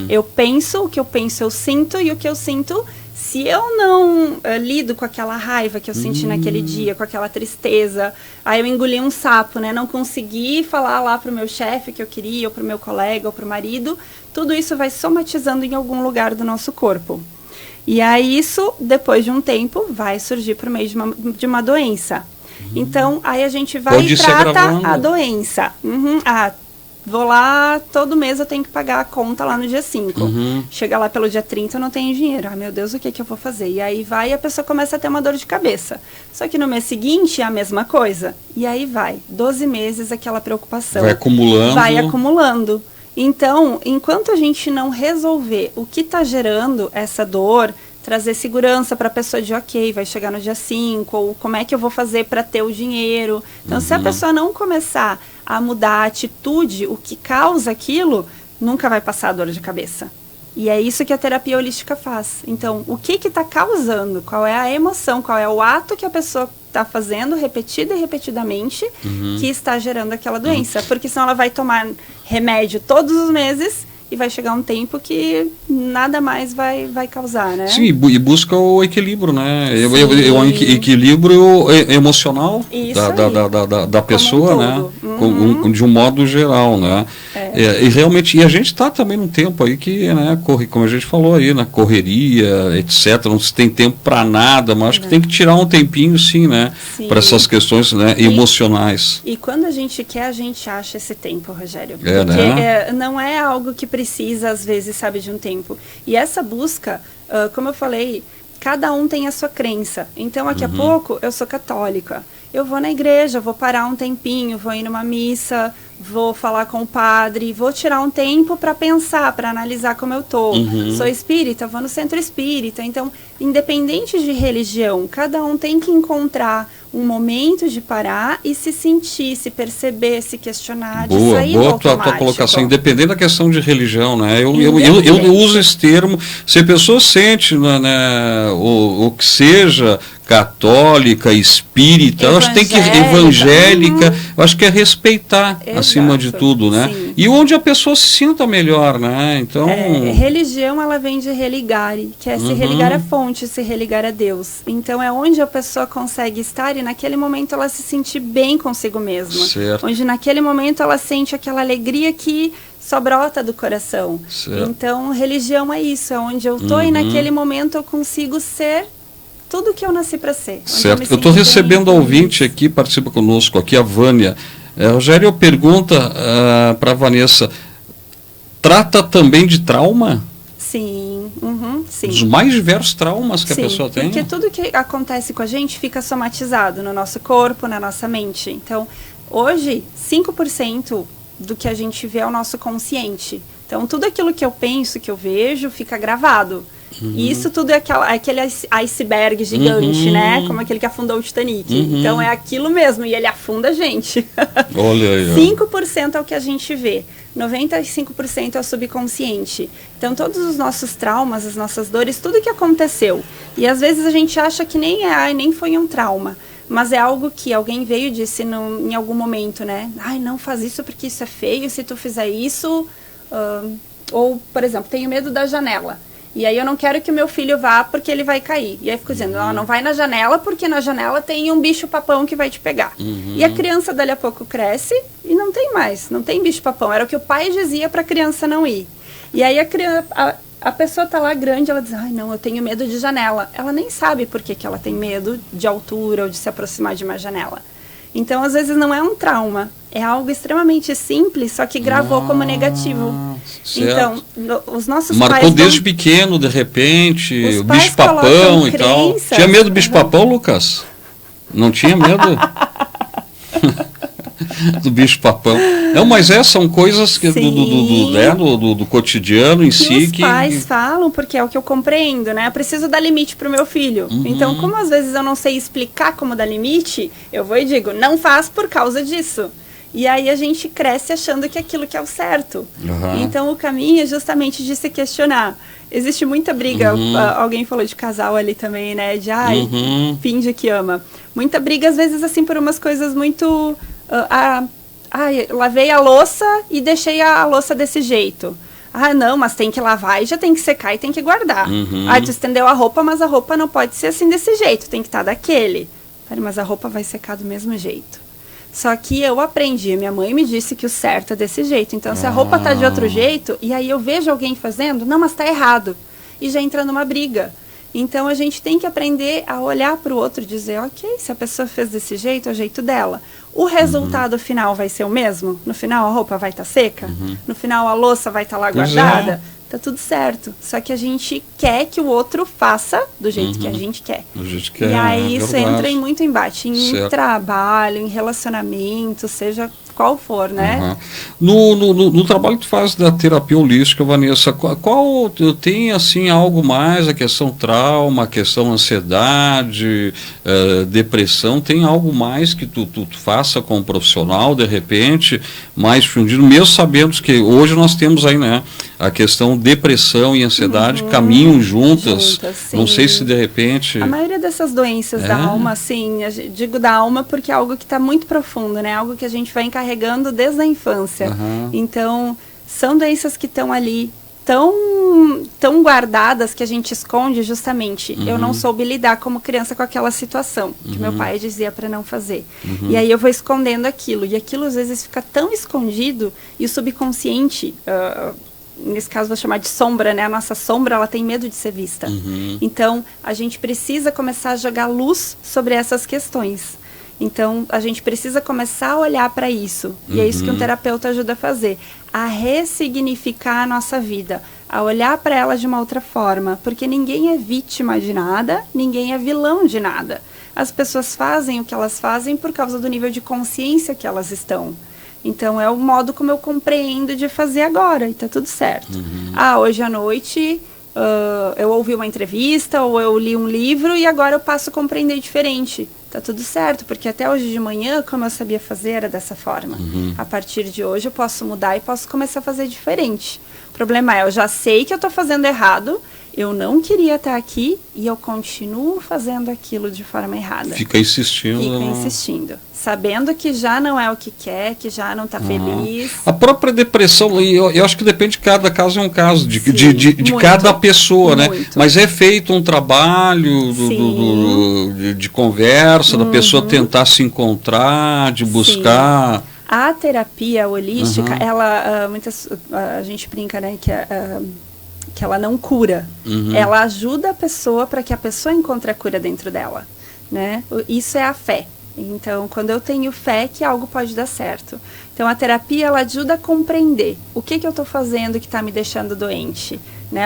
Eu penso, o que eu penso eu sinto, e o que eu sinto, se eu não lido com aquela raiva que eu senti naquele dia, com aquela tristeza, aí eu engoli um sapo, né? Não consegui falar lá pro meu chefe que eu queria, ou pro meu colega, ou pro marido, tudo isso vai somatizando em algum lugar do nosso corpo. E aí isso, depois de um tempo, vai surgir por meio de uma doença. Então, aí a gente vai e trata a doença. Vou lá, todo mês eu tenho que pagar a conta lá no dia 5. Chega lá pelo dia 30, eu não tenho dinheiro. Ah, meu Deus, o que eu vou fazer? E aí vai e a pessoa começa a ter uma dor de cabeça. Só que no mês seguinte é a mesma coisa. E aí vai, 12 meses aquela preocupação. Vai acumulando. Vai acumulando. Então, enquanto a gente não resolver o que está gerando essa dor, trazer segurança para a pessoa de ok, vai chegar no dia 5, ou como é que eu vou fazer para ter o dinheiro. Então, se a pessoa não começar a mudar a atitude, o que causa aquilo, nunca vai passar a dor de cabeça. E é isso que a terapia holística faz. Então, o que está causando? Qual é a emoção? Qual é o ato que a pessoa está fazendo repetida e repetidamente que está gerando aquela doença? Porque senão ela vai tomar remédio todos os meses e vai chegar um tempo que nada mais vai causar, né? Sim, e busca o equilíbrio, né? O equilíbrio emocional da pessoa, né? De um modo geral, né? E realmente, e a gente está também num tempo aí que, né, como a gente falou aí, na correria, etc., não se tem tempo para nada, mas acho que tem que tirar um tempinho, sim, né? Para essas questões, né, emocionais. E quando a gente quer, a gente acha esse tempo, Rogério. Porque né? Não é algo que precisa, às vezes, sabe, de um tempo. E essa busca, como eu falei, cada um tem a sua crença. Então, daqui a pouco, eu sou católica. Eu vou na igreja, vou parar um tempinho, vou ir numa missa, vou falar com o padre, vou tirar um tempo para pensar, para analisar como eu tô. Sou espírita, vou no centro espírita. Então, independente de religião, cada um tem que encontrar um momento de parar e se sentir, se perceber, se questionar, de sair do automático. Boa tua colocação, independente da questão de religião, né? Eu uso esse termo, se a pessoa sente, né, o que seja católica, espírita, eu acho que tem que evangélica, eu acho que é respeitar acima de tudo, né? Sim. E onde a pessoa se sinta melhor, né? Então, religião, ela vem de religare, que é se religar à fonte, se religar a Deus. Então é onde a pessoa consegue estar e naquele momento ela se sentir bem consigo mesma. Certo. Onde naquele momento ela sente aquela alegria que só brota do coração. Certo. Então religião é isso, é onde eu tô e naquele momento eu consigo ser tudo que eu nasci para ser. Certo. Eu estou recebendo ouvinte aqui, participa conosco aqui, a Vânia. Rogério pergunta para a Vanessa, trata também de trauma? Sim, sim. Os mais diversos traumas que a pessoa tem? Porque tudo que acontece com a gente fica somatizado no nosso corpo, na nossa mente. Então, hoje, 5% do que a gente vê é o nosso consciente. Então, tudo aquilo que eu penso, que eu vejo, fica gravado. E isso tudo é aquele iceberg gigante, né? Como aquele que afundou o Titanic. Então, é aquilo mesmo, e ele afunda a gente. Olha aí. 5% é o que a gente vê. 95% é o subconsciente. Então, todos os nossos traumas, as nossas dores, tudo que aconteceu. E às vezes a gente acha que nem foi um trauma. Mas é algo que alguém veio e disse em algum momento, né? Ai, não faz isso porque isso é feio, se tu fizer isso... ou, por exemplo, tenho medo da janela. E aí eu não quero que o meu filho vá porque ele vai cair. E aí fico dizendo, não vai na janela porque na janela tem um bicho-papão que vai te pegar. E a criança dali a pouco cresce e não tem mais, não tem bicho-papão. Era o que o pai dizia para a criança não ir. E aí a pessoa tá lá grande, ela diz, ai não, eu tenho medo de janela. Ela nem sabe por que ela tem medo de altura ou de se aproximar de uma janela. Então, às vezes, não é um trauma. É algo extremamente simples, só que gravou como negativo. Certo. Então, os nossos marcou pais... desde pequeno, de repente, o bicho-papão e tal. Tinha medo do bicho-papão, Lucas? Não tinha medo? do bicho-papão. Não, mas são coisas que do cotidiano em si. Os pais falam, porque é o que eu compreendo, né? Eu preciso dar limite para o meu filho. Então, como às vezes eu não sei explicar como dar limite, eu vou e digo, não faz por causa disso. E aí a gente cresce achando que aquilo que é o certo. Então, o caminho é justamente de se questionar. Existe muita briga, alguém falou de casal ali também, né? De, finge que ama. Muita briga, às vezes, assim, por umas coisas muito... lavei a louça e deixei a louça desse jeito. Ah, não, mas tem que lavar e já tem que secar e tem que guardar. Tu estendeu a roupa, mas a roupa não pode ser assim desse jeito, tem que estar daquele. Mas a roupa vai secar do mesmo jeito. Só que eu aprendi, minha mãe me disse que o certo é desse jeito. Então, se a roupa tá de outro jeito, e aí eu vejo alguém fazendo, não, mas tá errado. E já entra numa briga. Então, a gente tem que aprender a olhar para o outro e dizer, ok, se a pessoa fez desse jeito, é o jeito dela. O resultado final vai ser o mesmo? No final, a roupa vai estar seca? No final, a louça vai estar lá guardada? Tá tudo certo. Só que a gente quer que o outro faça do jeito que a gente quer. E aí isso entra em muito embate. Em trabalho, em relacionamento, seja qual for, né? No trabalho que tu faz da terapia holística, Vanessa, qual tem assim algo mais, a questão trauma, a questão ansiedade, depressão, tem algo mais que tu faça com o profissional, de repente, mais fundido, mesmo sabendo que hoje nós temos aí, né, a questão depressão e ansiedade caminham juntas. Não sei se de repente... A maioria dessas doenças da alma, assim, digo da alma porque é algo que está muito profundo, né? Algo que a gente vai encarregando desde a infância. Então, são doenças que estão ali tão guardadas que a gente esconde justamente. Eu não soube lidar como criança com aquela situação que meu pai dizia para não fazer. E aí eu vou escondendo aquilo. E aquilo às vezes fica tão escondido e o subconsciente... nesse caso vou chamar de sombra, né? A nossa sombra, ela tem medo de ser vista. Então, a gente precisa começar a jogar luz sobre essas questões. Então, a gente precisa começar a olhar para isso. E é isso que um terapeuta ajuda a fazer. A ressignificar a nossa vida. A olhar para ela de uma outra forma. Porque ninguém é vítima de nada, ninguém é vilão de nada. As pessoas fazem o que elas fazem por causa do nível de consciência que elas estão. Então, é o modo como eu compreendo de fazer agora, e tá tudo certo. Hoje à noite eu ouvi uma entrevista, ou eu li um livro, e agora eu passo a compreender diferente. Tá tudo certo, porque até hoje de manhã, como eu sabia fazer, era dessa forma. A partir de hoje, eu posso mudar e posso começar a fazer diferente. O problema é, eu já sei que eu tô fazendo errado, eu não queria estar aqui e eu continuo fazendo aquilo de forma errada. Fica insistindo. Fica insistindo. Sabendo que já não é o que quer, que já não está feliz. A própria depressão, eu acho que depende de cada caso, é um caso de cada pessoa, né? Mas é feito um trabalho de conversa, da pessoa tentar se encontrar, de buscar... A terapia holística, ela, a gente brinca, né, que ela não cura. Ela ajuda a pessoa para que a pessoa encontre a cura dentro dela, né? Isso é a fé. Então, quando eu tenho fé que algo pode dar certo. Então, a terapia, ela ajuda a compreender o que eu estou fazendo que está me deixando doente, né?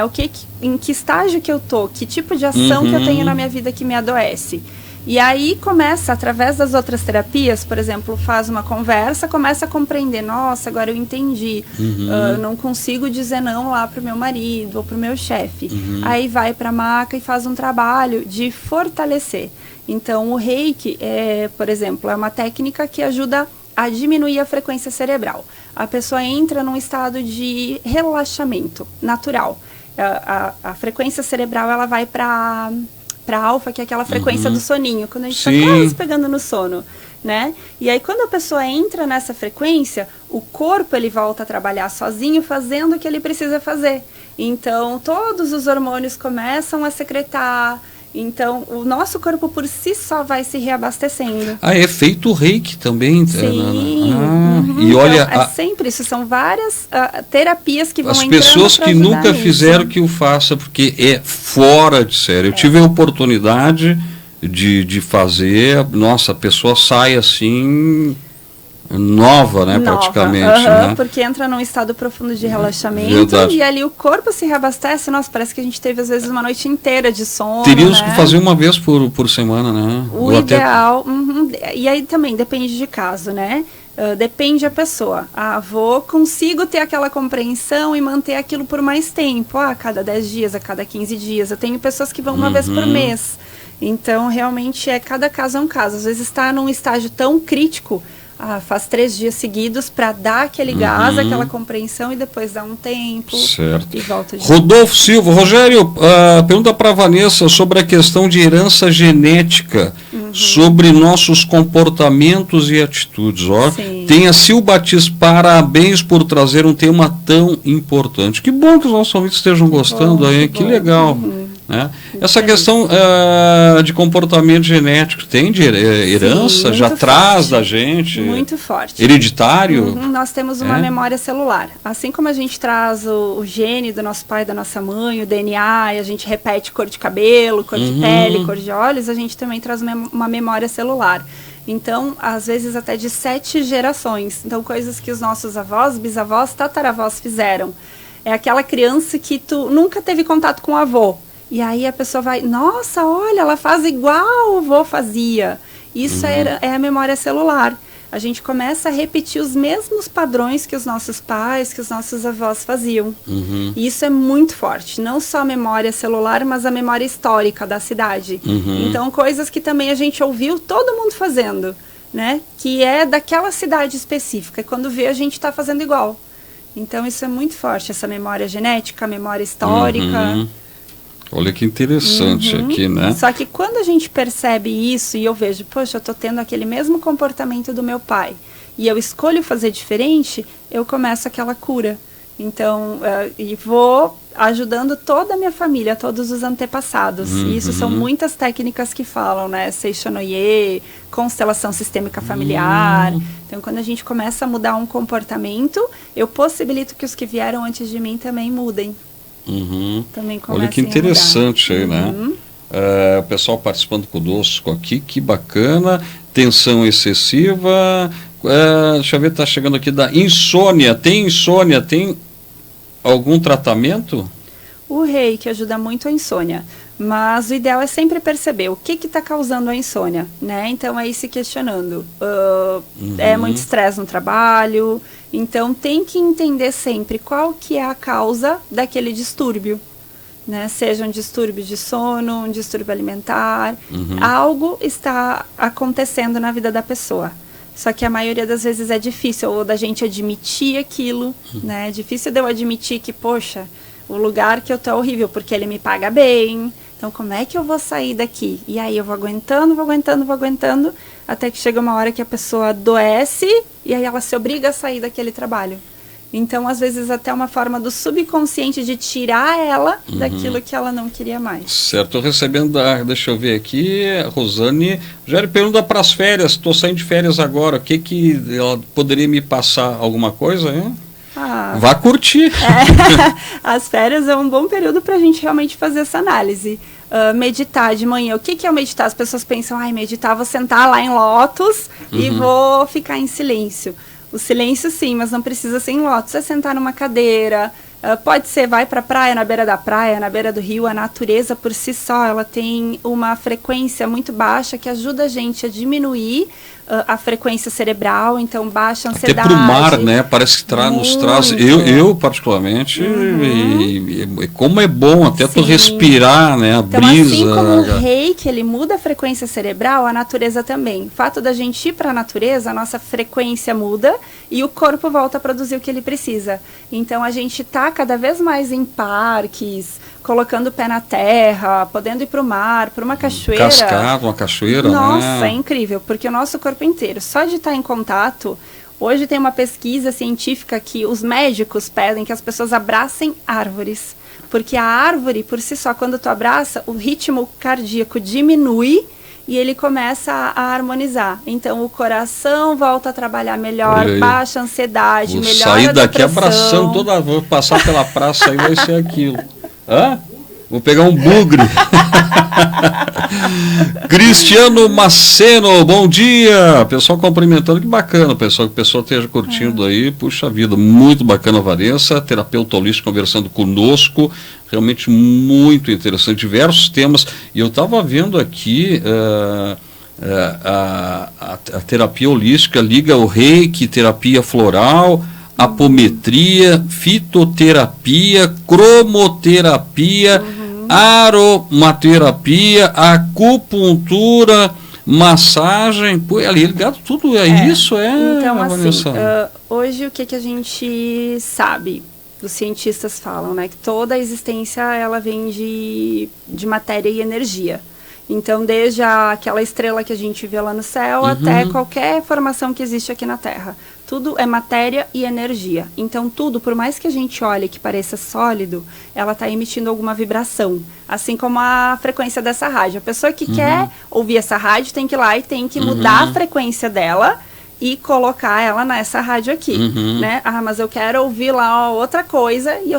Em que estágio que eu estou, que tipo de ação que eu tenho na minha vida que me adoece. E aí começa, através das outras terapias, por exemplo, faz uma conversa, começa a compreender, nossa, agora eu entendi, eu não consigo dizer não lá pro meu marido ou pro meu chefe. Aí vai pra maca e faz um trabalho de fortalecer. Então, o reiki, por exemplo, é uma técnica que ajuda a diminuir a frequência cerebral. A pessoa entra num estado de relaxamento natural. A frequência cerebral, ela vai para alfa, que é aquela frequência do soninho, quando a gente está quase pegando no sono, né? E aí, quando a pessoa entra nessa frequência, o corpo, ele volta a trabalhar sozinho, fazendo o que ele precisa fazer. Então, todos os hormônios começam a secretar. Então, o nosso corpo por si só vai se reabastecendo. É feito o reiki também? Sim. E olha, então, sempre isso. São várias terapias que vão entrando. As pessoas que nunca fizeram que o façam, porque é fora de série. Eu tive a oportunidade de fazer, nossa, a pessoa sai assim... nova, né, praticamente. Né? Porque entra num estado profundo de relaxamento e ali o corpo se reabastece. Nossa, parece que a gente teve às vezes uma noite inteira de sono. Teríamos que fazer uma vez por semana, né? O ideal, e aí também depende de caso, né? Depende da pessoa. Consigo ter aquela compreensão e manter aquilo por mais tempo. A cada 10 dias, a cada 15 dias. Eu tenho pessoas que vão uma vez por mês. Então, realmente, cada caso é um caso. Às vezes está num estágio tão crítico, faz 3 dias seguidos para dar aquele gás, aquela compreensão e depois dá um tempo e volta de Rodolfo Silva. Rogério, pergunta para a Vanessa sobre a questão de herança genética, sobre nossos comportamentos e atitudes. Tem a Sil Batista, parabéns por trazer um tema tão importante. Que bom que os nossos ouvintes estejam gostando aí, que legal. Né? Essa questão de comportamento genético tem de herança? Sim, já traz da gente? Muito forte. Hereditário? Nós temos uma memória celular. Assim como a gente traz o gene do nosso pai, da nossa mãe, o DNA, e a gente repete cor de cabelo, cor de pele, cor de olhos, a gente também traz uma memória celular. Então, às vezes até de 7 gerações. Então, coisas que os nossos avós, bisavós, tataravós fizeram. É aquela criança que tu nunca teve contato com o avô. E aí a pessoa vai, nossa, olha, ela faz igual o avô fazia. Isso é a memória celular. A gente começa a repetir os mesmos padrões que os nossos pais, que os nossos avós faziam. E isso é muito forte. Não só a memória celular, mas a memória histórica da cidade. Então, coisas que também a gente ouviu todo mundo fazendo, né? Que é daquela cidade específica. E quando vê, a gente está fazendo igual. Então, isso é muito forte. Essa memória genética, a memória histórica. Olha que interessante aqui, né? Só que quando a gente percebe isso e eu vejo, poxa, eu estou tendo aquele mesmo comportamento do meu pai e eu escolho fazer diferente, eu começo aquela cura. Então, e vou ajudando toda a minha família, todos os antepassados. E isso são muitas técnicas que falam, né? Seishonoye, constelação sistêmica familiar. Então, quando a gente começa a mudar um comportamento, eu possibilito que os que vieram antes de mim também mudem. Também olha que interessante aí, né? O pessoal participando conosco aqui, que bacana. Tensão excessiva. Deixa eu ver, está chegando aqui da insônia. Tem insônia? Tem algum tratamento? O reiki ajuda muito a insônia, mas o ideal é sempre perceber o que está causando a insônia, né? Então, é ir se questionando. É muito estresse no trabalho, então tem que entender sempre qual que é a causa daquele distúrbio, né? Seja um distúrbio de sono, um distúrbio alimentar, algo está acontecendo na vida da pessoa. Só que a maioria das vezes é difícil ou da gente admitir aquilo, né? É difícil de eu admitir que, poxa, o lugar que eu tô é horrível, porque ele me paga bem. Então, como é que eu vou sair daqui? E aí eu vou aguentando, até que chega uma hora que a pessoa adoece e aí ela se obriga a sair daquele trabalho. Então, às vezes, até uma forma do subconsciente de tirar ela daquilo que ela não queria mais. Certo, estou recebendo, deixa eu ver aqui, a Rosane, já pergunta para as férias, estou saindo de férias agora, o que ela poderia me passar alguma coisa, hein? Vá curtir. As férias é um bom período para a gente realmente fazer essa análise. Meditar de manhã. O que é o meditar? As pessoas pensam, meditar, vou sentar lá em lótus e vou ficar em silêncio. O silêncio sim, mas não precisa ser em lótus. É sentar numa cadeira, pode ser, vai para a praia, na beira da praia, na beira do rio. A natureza por si só, ela tem uma frequência muito baixa que ajuda a gente a diminuir a frequência cerebral, então baixa a ansiedade. Até pro mar, né? Parece que nos traz, eu particularmente, e como é bom até tu respirar, né? A brisa. Assim como o reiki, ele muda a frequência cerebral, a natureza também. O fato da gente ir para a natureza, a nossa frequência muda e o corpo volta a produzir o que ele precisa. Então a gente está cada vez mais em parques, colocando o pé na terra, podendo ir para o mar, para uma cachoeira. Cascata, uma cachoeira, Nossa, né? É incrível, porque o nosso corpo inteiro, só de estar em contato, hoje tem uma pesquisa científica que os médicos pedem que as pessoas abracem árvores, porque a árvore, por si só, quando tu abraça, o ritmo cardíaco diminui e ele começa a harmonizar. Então, o coração volta a trabalhar melhor, baixa a ansiedade, melhora a depressão. Sair daqui abraçando vou passar pela praça aí vai ser aquilo. Vou pegar um bugre. Cristiano Maceno, bom dia. Pessoal cumprimentando, que bacana, pessoal, que o pessoal esteja curtindo aí. Puxa vida, muito bacana, Vanessa, terapeuta holística conversando conosco. Realmente muito interessante, diversos temas. E eu estava vendo aqui a terapia holística liga o reiki, terapia floral, apometria, fitoterapia, cromoterapia, aromaterapia, acupuntura, massagem, pô, ali ligado tudo isso, Então, Vanessa? assim, hoje o que a gente sabe, os cientistas falam, né, que toda a existência ela vem de matéria e energia. Então, desde aquela estrela que a gente vê lá no céu até qualquer formação que existe aqui na Terra. Tudo é matéria e energia. Então, tudo, por mais que a gente olhe que pareça sólido, ela está emitindo alguma vibração. Assim como a frequência dessa rádio. A pessoa que quer ouvir essa rádio tem que ir lá e tem que mudar a frequência dela e colocar ela nessa rádio aqui, né? Ah, mas eu quero ouvir lá outra coisa e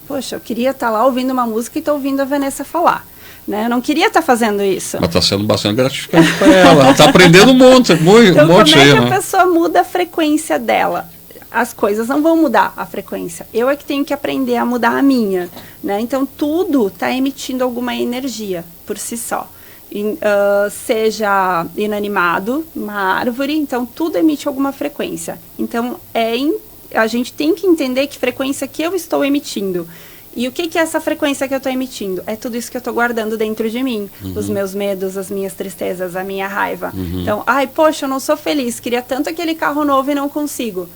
poxa, eu queria estar lá ouvindo uma música e estou ouvindo a Vanessa falar. Né? Eu não queria estar fazendo isso. Mas está sendo bastante gratificante para ela. Ela está aprendendo um monte Então, como é que a pessoa muda a frequência dela? As coisas não vão mudar a frequência. Eu é que tenho que aprender a mudar a minha. Né? Então, tudo está emitindo alguma energia por si só. Seja inanimado, uma árvore, então tudo emite alguma frequência. Então, a gente tem que entender que frequência que eu estou emitindo. E o que é essa frequência que eu estou emitindo? É tudo isso que eu estou guardando dentro de mim. Os meus medos, as minhas tristezas, a minha raiva. Então, poxa, eu não sou feliz. Queria tanto aquele carro novo e não consigo.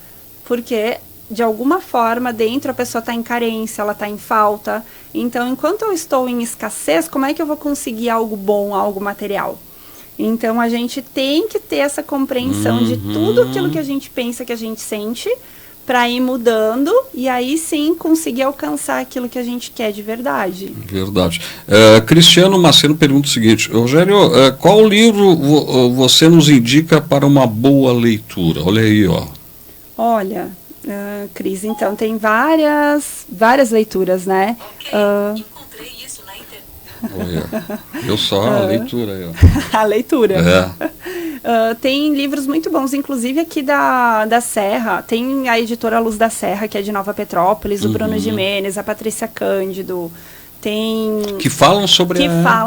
Porque, de alguma forma, dentro a pessoa está em carência, ela está em falta. Então, enquanto eu estou em escassez, como é que eu vou conseguir algo bom, algo material? Então, a gente tem que ter essa compreensão de tudo aquilo que a gente pensa, que a gente sente, para ir mudando e aí sim conseguir alcançar aquilo que a gente quer de verdade. Verdade. Cristiano Macedo pergunta o seguinte: Rogério, qual livro você nos indica para uma boa leitura? Olha aí, ó. Olha, Cris, então tem várias leituras, né? Encontrei isso na internet. Olha, eu só a leitura aí, ó. A leitura. Tem livros muito bons, inclusive aqui da Serra, tem a editora Luz da Serra, que é de Nova Petrópolis, o Bruno Gimenez, a Patrícia Cândido, que falam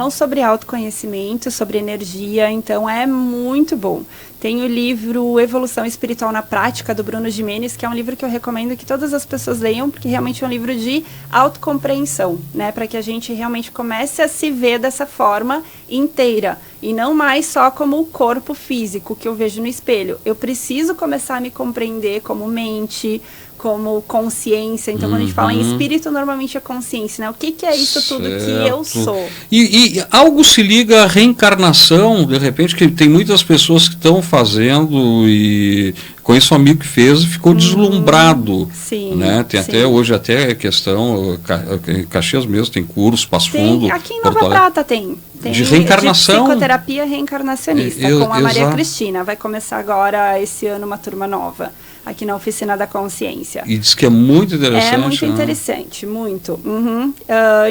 sobre autoconhecimento, sobre energia, então é muito bom. Tem o livro Evolução Espiritual na Prática, do Bruno Gimenez, que é um livro que eu recomendo que todas as pessoas leiam, porque realmente é um livro de autocompreensão, né? Para que a gente realmente comece a se ver dessa forma inteira, e não mais só como o corpo físico que eu vejo no espelho. Eu preciso começar a me compreender como mente, como consciência. Então, quando a gente fala em espírito, normalmente é consciência, né? O que é isso tudo que eu sou? E algo se liga à reencarnação, de repente, que tem muitas pessoas que estão fazendo, e conheço um amigo que fez e ficou deslumbrado. Sim, né? Tem até hoje a questão, em Caxias mesmo tem curso, Passo Fundo. Aqui em Nova Prata tem de reencarnação. De psicoterapia reencarnacionista, com a Maria Cristina. Vai começar agora, esse ano, uma turma nova, aqui na Oficina da Consciência. E diz que é muito interessante. É muito interessante, muito.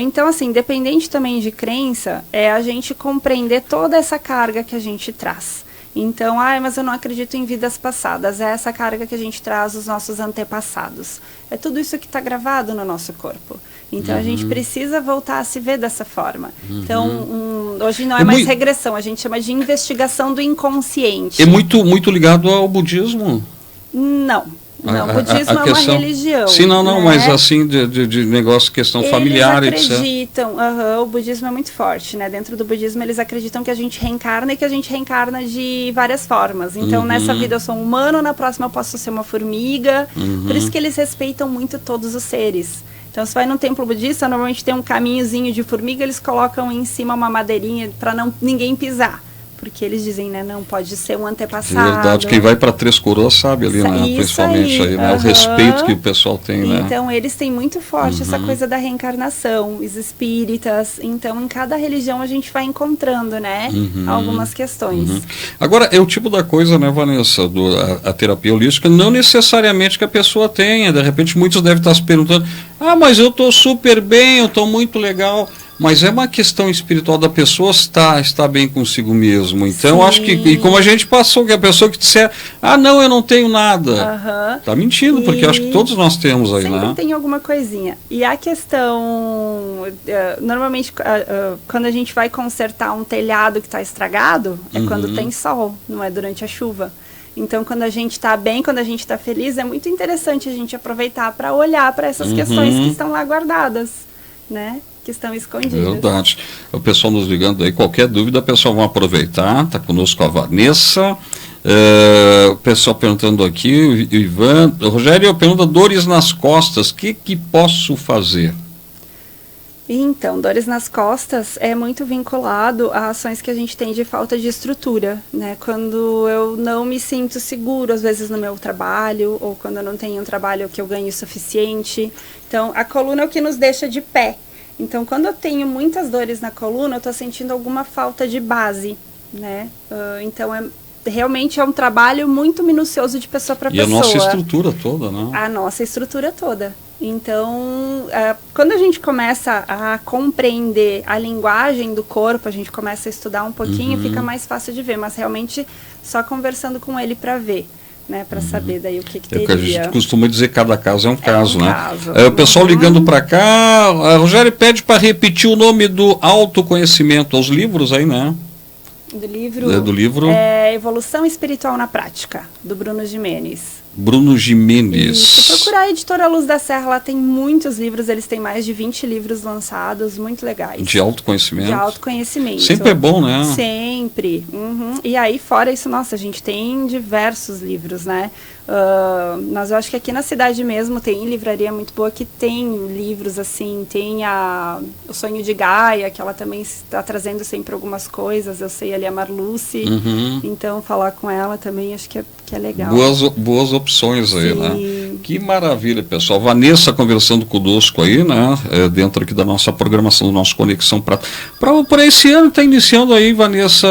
Então, assim, independente também de crença, é a gente compreender toda essa carga que a gente traz. Então, mas eu não acredito em vidas passadas. É essa carga que a gente traz dos nossos antepassados. É tudo isso que está gravado no nosso corpo. Então, a gente precisa voltar a se ver dessa forma. Então, hoje não é mais regressão, a gente chama de investigação do inconsciente. É muito ligado ao budismo? Não. Não, o budismo é uma religião. Sim, não, né? Mas assim, de negócio, questão familiar, etc. Eles acreditam, o budismo é muito forte, né? Dentro do budismo, eles acreditam que a gente reencarna e que a gente reencarna de várias formas. Então, nessa vida eu sou um humano, na próxima eu posso ser uma formiga. Por isso que eles respeitam muito todos os seres. Então, se vai num templo budista, normalmente tem um caminhozinho de formiga, eles colocam em cima uma madeirinha para ninguém pisar. Porque eles dizem, né, não pode ser um antepassado. Verdade, quem vai para Três Coroas sabe ali, né, principalmente aí, né, o respeito que o pessoal tem, né. Então, eles têm muito forte essa coisa da reencarnação, os espíritas. Então, em cada religião a gente vai encontrando, né, algumas questões. Agora, é o tipo da coisa, né, Vanessa, a terapia holística, não necessariamente que a pessoa tenha. De repente, muitos devem estar se perguntando, mas eu estou super bem, eu estou muito legal. Mas é uma questão espiritual da pessoa estar bem consigo mesmo. Então, Sim. acho que, e como a gente passou, que a pessoa que disser, não, eu não tenho nada, tá mentindo, porque acho que todos nós temos aí, sempre né? tem alguma coisinha. E a questão, normalmente, quando a gente vai consertar um telhado que está estragado, é quando tem sol, não é durante a chuva. Então, quando a gente está bem, quando a gente está feliz, é muito interessante a gente aproveitar para olhar para essas questões que estão lá guardadas, né? Que estão escondidas. Verdade. O pessoal nos ligando aí, qualquer dúvida, o pessoal vai aproveitar. Está conosco a Vanessa. O pessoal perguntando aqui, o Ivan. Rogério pergunta, dores nas costas, o que posso fazer? Então, dores nas costas é muito vinculado a ações que a gente tem de falta de estrutura, né? Quando eu não me sinto seguro, às vezes, no meu trabalho, ou quando eu não tenho um trabalho que eu ganhe o suficiente. Então, a coluna é o que nos deixa de pé. Então, quando eu tenho muitas dores na coluna, eu estou sentindo alguma falta de base, né? Então, realmente é um trabalho muito minucioso de pessoa para pessoa. E a nossa estrutura toda, né? A nossa estrutura toda. Então, quando a gente começa a compreender a linguagem do corpo, a gente começa a estudar um pouquinho, fica mais fácil de ver, mas realmente só conversando com ele para ver, né, para saber daí o que teria. É o que a gente costuma dizer, cada caso é um caso, né? Caso. O pessoal ligando para cá, a Rogério pede para repetir o nome do autoconhecimento, os livros aí, né? Do livro Evolução Espiritual na Prática, do Bruno Gimenez. Bruno Gimenez. E se procurar a editora Luz da Serra, lá tem muitos livros, eles têm mais de 20 livros lançados, muito legais. De autoconhecimento. De autoconhecimento. Sempre é bom, né? Sempre. E aí, fora isso, nossa, a gente tem diversos livros, né? Mas eu acho que aqui na cidade mesmo tem livraria muito boa que tem livros assim, tem O Sonho de Gaia, que ela também está trazendo sempre algumas coisas, eu sei ali a Marluce, então falar com ela também acho que é legal. Boas opções aí, Sim. né? Que maravilha, pessoal. Vanessa conversando conosco aí, né? Dentro aqui da nossa programação, do nosso Conexão Prata. Para esse ano, está iniciando aí, Vanessa,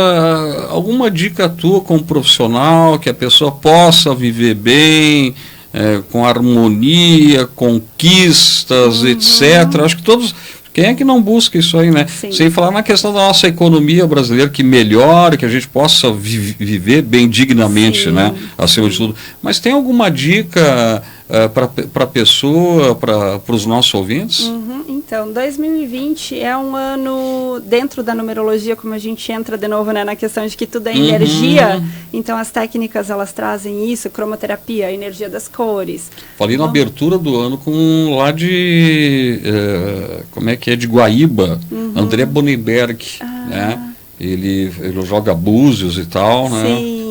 alguma dica tua como profissional, que a pessoa possa viver bem, com harmonia, conquistas, etc. Acho que todos... Quem é que não busca isso aí, né? Sim. Sem falar na questão da nossa economia brasileira, que melhore, que a gente possa viver bem dignamente, né? Acima de tudo. Mas tem alguma dica para a pessoa, para os nossos ouvintes? Então, 2020 é um ano, dentro da numerologia, como a gente entra de novo, né, na questão de que tudo é energia, então as técnicas elas trazem isso, cromoterapia, a energia das cores. Falei na abertura do ano com lá de, como é que é, de Guaíba, André Boniberg, né? Ele joga búzios e tal, né? Sim.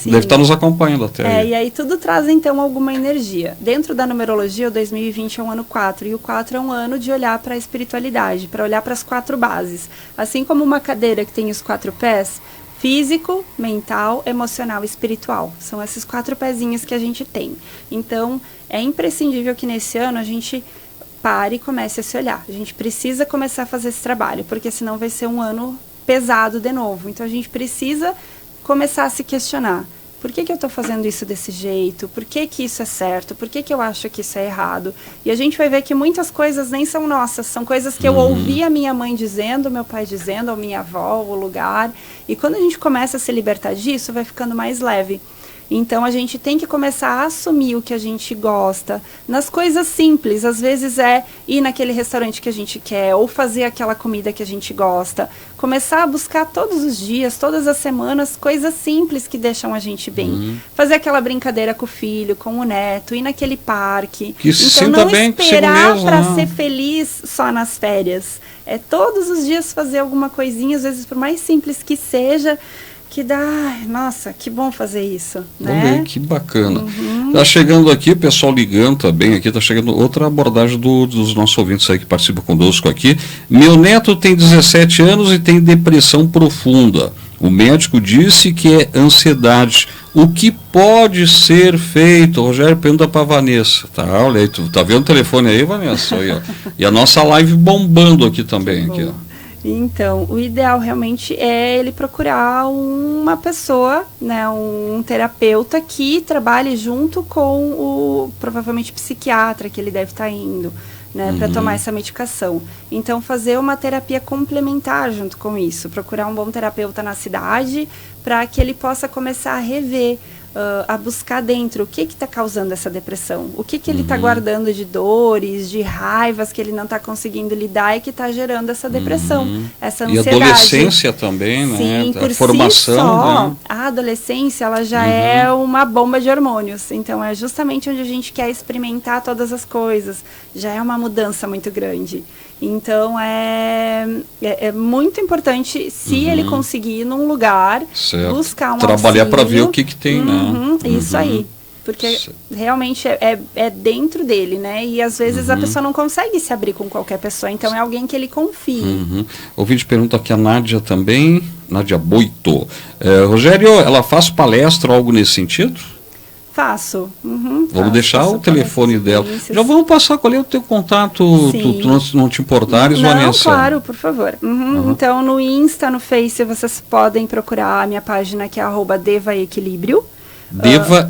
Deve estar nos acompanhando até. E aí tudo traz então alguma energia. Dentro da numerologia, o 2020 é um ano 4, e o 4 é um ano de olhar para a espiritualidade, para olhar para as 4 bases. Assim como uma cadeira que tem os 4 pés, físico, mental, emocional e espiritual. São esses 4 pezinhos que a gente tem. Então, é imprescindível que nesse ano a gente pare e comece a se olhar. A gente precisa começar a fazer esse trabalho, porque senão vai ser um ano pesado de novo. Então, a gente precisa começar a se questionar. Por que eu estou fazendo isso desse jeito? Por que isso é certo? Por que eu acho que isso é errado? E a gente vai ver que muitas coisas nem são nossas. São coisas que eu ouvi a minha mãe dizendo, meu pai dizendo, a minha avó, o lugar. E quando a gente começa a se libertar disso, vai ficando mais leve. Então, a gente tem que começar a assumir o que a gente gosta, nas coisas simples. Às vezes é ir naquele restaurante que a gente quer, ou fazer aquela comida que a gente gosta. Começar a buscar todos os dias, todas as semanas, coisas simples que deixam a gente bem. Fazer aquela brincadeira com o filho, com o neto, ir naquele parque. Que se então, sinta não bem esperar mesmo, para né? ser feliz só nas férias. É todos os dias fazer alguma coisinha, às vezes por mais simples que seja, que dá, nossa, que bom fazer isso, né? Também, que bacana. Tá chegando aqui, o pessoal ligando também aqui, tá chegando outra abordagem dos nossos ouvintes aí que participam conosco aqui. Meu neto tem 17 anos e tem depressão profunda. O médico disse que é ansiedade. O que pode ser feito? O Rogério pergunta para a Vanessa. Tá, olha aí, tu tá vendo o telefone aí, Vanessa? Aí, ó. E a nossa live bombando aqui também. Aqui, ó. Então, o ideal realmente é ele procurar uma pessoa, né, um terapeuta que trabalhe junto com o, provavelmente, psiquiatra que ele deve estar indo, né, para tomar essa medicação. Então, fazer uma terapia complementar junto com isso, procurar um bom terapeuta na cidade para que ele possa começar a rever, a buscar dentro o que está causando essa depressão, o que ele está guardando de dores, de raivas que ele não está conseguindo lidar e que está gerando essa depressão, essa ansiedade. E a adolescência também, né? Sim, A por formação, si só, né? a adolescência ela já é uma bomba de hormônios, então é justamente onde a gente quer experimentar todas as coisas, já é uma mudança muito grande. Então, é muito importante, se ele conseguir ir num lugar, buscar um trabalhar para ver auxílio. o que tem, né? Isso aí. Porque realmente é dentro dele, né? E às vezes a pessoa não consegue se abrir com qualquer pessoa. Então, é alguém que ele confie. Ouvinte pergunta aqui a Nádia também, Nádia Boito. Rogério, ela faz palestra ou algo nesse sentido? Faço. Vamos deixar o telefone dela. Já vamos passar qual é o teu contato, tu não te importares, Vanessa? Claro, por favor. Então, no Insta, no Face, vocês podem procurar a minha página, que é @devaequilíbrio.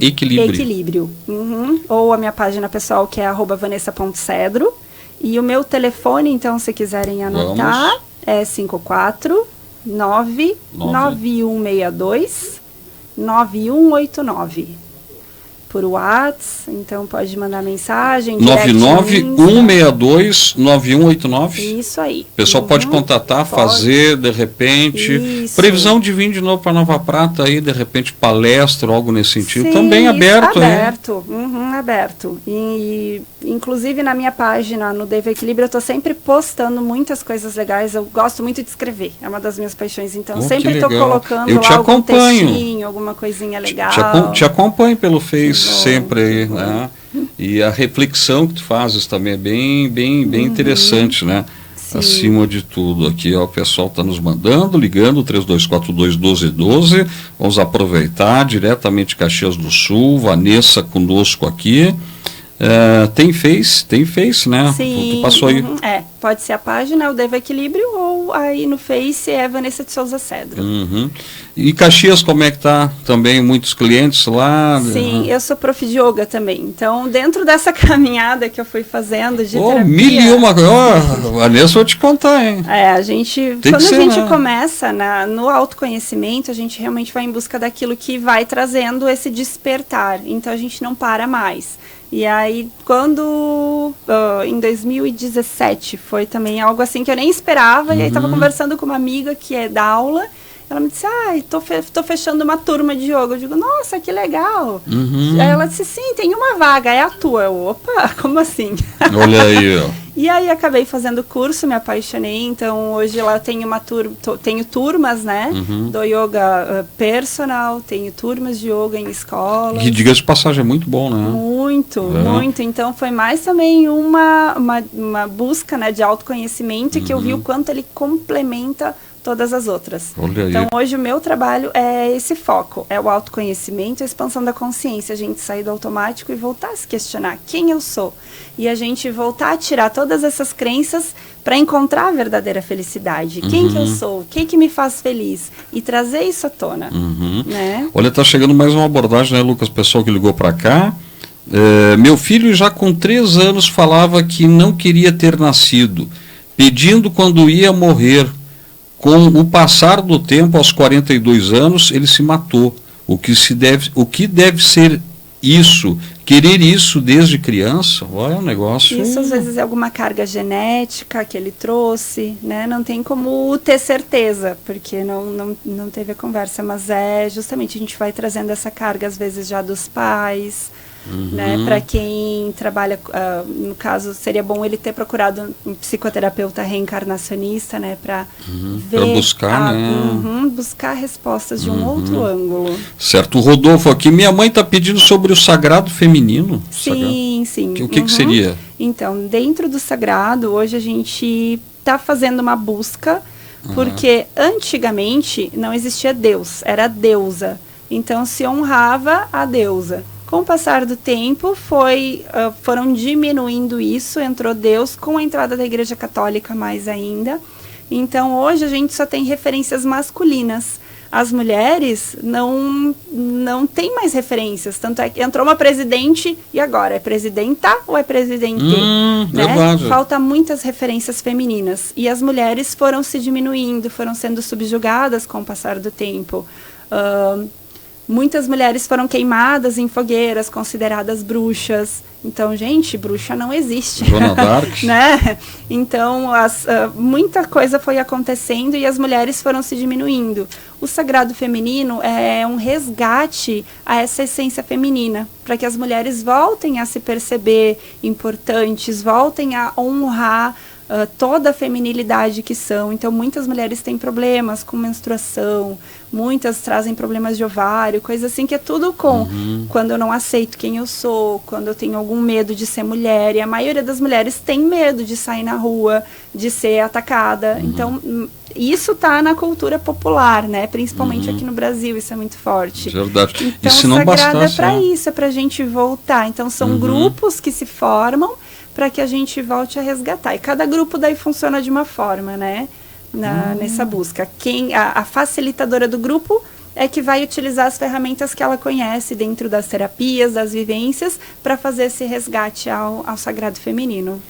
Equilíbrio. Ou a minha página pessoal, que é @vanessa.cedro. E o meu telefone, então, se quiserem anotar, é 549-9162-9189. Por WhatsApp, então pode mandar mensagem. 99162-9189. Isso aí. O pessoal pode contatar, fazer, de repente. Isso. Previsão de vir de novo para Nova Prata aí, de repente palestra, algo nesse sentido. Sim, também aberto, aberto. Aberto. E inclusive na minha página, no Deva Equilíbrio, eu estou sempre postando muitas coisas legais. Eu gosto muito de escrever, é uma das minhas paixões. Então sempre estou colocando lá algum textinho, alguma coisinha legal. Te acompanho pelo Face sempre aí, né? E a reflexão que tu fazes também é bem interessante, né? Sim. Acima de tudo aqui, ó, o pessoal está nos mandando, ligando, 3242-1212, vamos aproveitar, diretamente Caxias do Sul, Vanessa conosco aqui. Tem Face, né? Sim, tu passou aí. Pode ser a página, o Deva Equilíbrio, ou aí no Face é Vanessa de Souza Cedro. E Caxias, como é que tá? Também muitos clientes lá? Sim, eu sou prof de yoga também. Então, dentro dessa caminhada que eu fui fazendo de terapia... Mil e uma coisa. Vanessa, vou te contar, hein? Quando a gente começa no autoconhecimento, a gente realmente vai em busca daquilo que vai trazendo esse despertar. Então, a gente não para mais. E aí, quando, em 2017, foi também algo assim que eu nem esperava, e aí estava conversando com uma amiga que é da aula, ela me disse, tô fechando uma turma de yoga. Eu digo, nossa, que legal. Aí ela disse, sim, tem uma vaga, é a tua. Eu, opa, como assim? Olha aí, ó. E aí acabei fazendo o curso, me apaixonei, então hoje lá eu tenho tenho turmas, né, do yoga personal, tenho turmas de yoga em escolas. Que, diga-se de passagem, é muito bom, né? Muito. Então foi mais também uma busca, né, de autoconhecimento, que eu vi o quanto ele complementa todas as outras. Então hoje o meu trabalho é esse foco, é o autoconhecimento, a expansão da consciência, a gente sair do automático e voltar a se questionar quem eu sou, e a gente voltar a tirar todas essas crenças para encontrar a verdadeira felicidade, quem que eu sou, o que me faz feliz, e trazer isso à tona, né? Olha, tá chegando mais uma abordagem, né, Lucas, pessoal que ligou para cá. Meu filho já com 3 anos falava que não queria ter nascido, pedindo quando ia morrer. Com o passar do tempo, aos 42 anos, ele se matou. O que deve ser isso? Querer isso desde criança? Olha, é um negócio... Isso às vezes é alguma carga genética que ele trouxe, né? Não tem como ter certeza, porque não teve a conversa, mas justamente a gente vai trazendo essa carga, às vezes, já dos pais... Né, para quem trabalha, no caso, seria bom ele ter procurado um psicoterapeuta reencarnacionista, né, para buscar, buscar respostas de um outro ângulo. Certo. O Rodolfo aqui, minha mãe está pedindo sobre o sagrado feminino. Sim. O que seria? Então, dentro do sagrado, hoje a gente está fazendo uma busca, porque antigamente não existia Deus, era a deusa. Então, se honrava a deusa. Com o passar do tempo, foram diminuindo isso, entrou Deus, com a entrada da Igreja Católica mais ainda. Então, hoje a gente só tem referências masculinas. As mulheres não tem mais referências. Tanto é que entrou uma presidente e agora é presidenta ou é presidente? Né? Verdade. Falta muitas referências femininas. E as mulheres foram se diminuindo, foram sendo subjugadas com o passar do tempo. Muitas mulheres foram queimadas em fogueiras, consideradas bruxas. Então, gente, bruxa não existe. Joana d'Arc. Né? Então, muita coisa foi acontecendo e as mulheres foram se diminuindo. O sagrado feminino é um resgate a essa essência feminina, para que as mulheres voltem a se perceber importantes, voltem a honrar toda a feminilidade que são. Então, muitas mulheres têm problemas com menstruação, muitas trazem problemas de ovário, coisa assim, que é tudo quando eu não aceito quem eu sou, quando eu tenho algum medo de ser mulher, e a maioria das mulheres tem medo de sair na rua, de ser atacada. Então, isso está na cultura popular, né? Principalmente aqui no Brasil, isso é muito forte. Verdade. Então, e se não Sagrada bastasse, é para isso, é para a gente voltar. Então, são grupos que se formam para que a gente volte a resgatar. E cada grupo daí funciona de uma forma, né? Nessa busca. A facilitadora do grupo é que vai utilizar as ferramentas que ela conhece dentro das terapias, das vivências, para fazer esse resgate ao sagrado feminino.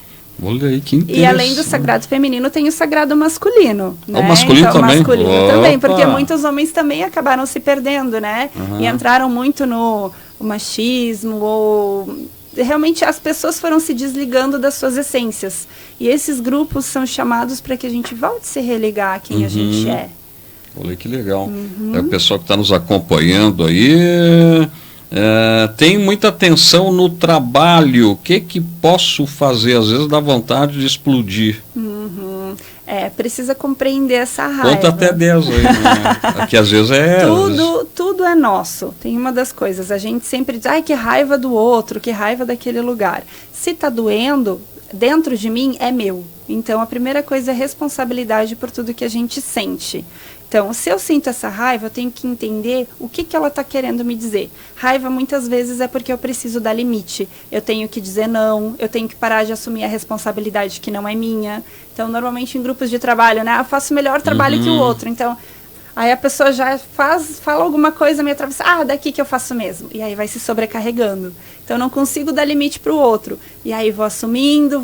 Olha aí, que interessante. E além do sagrado feminino, tem o sagrado masculino. Né? O masculino então, também? Masculino também, porque muitos homens também acabaram se perdendo, né? E entraram muito no machismo, ou realmente as pessoas foram se desligando das suas essências. E esses grupos são chamados para que a gente volte a se religar a quem a gente é. Olha que legal. É o pessoal que está nos acompanhando aí. Tem muita tensão no trabalho. O que posso fazer? Às vezes dá vontade de explodir. Precisa compreender essa raiva. Conta até 10 aí, né? Que às vezes Tudo é nosso. Tem uma das coisas. A gente sempre diz, ai, que raiva do outro, que raiva daquele lugar. Se está doendo, dentro de mim é meu. Então, a primeira coisa é responsabilidade por tudo que a gente sente. Então, se eu sinto essa raiva, eu tenho que entender o que ela está querendo me dizer. Raiva, muitas vezes, é porque eu preciso dar limite. Eu tenho que dizer não, eu tenho que parar de assumir a responsabilidade que não é minha. Então, normalmente, em grupos de trabalho, né? Eu faço o melhor trabalho que o outro. Então, aí a pessoa já fala alguma coisa, me atravessa, daqui que eu faço mesmo. E aí vai se sobrecarregando. Então, eu não consigo dar limite para o outro. E aí vou assumindo,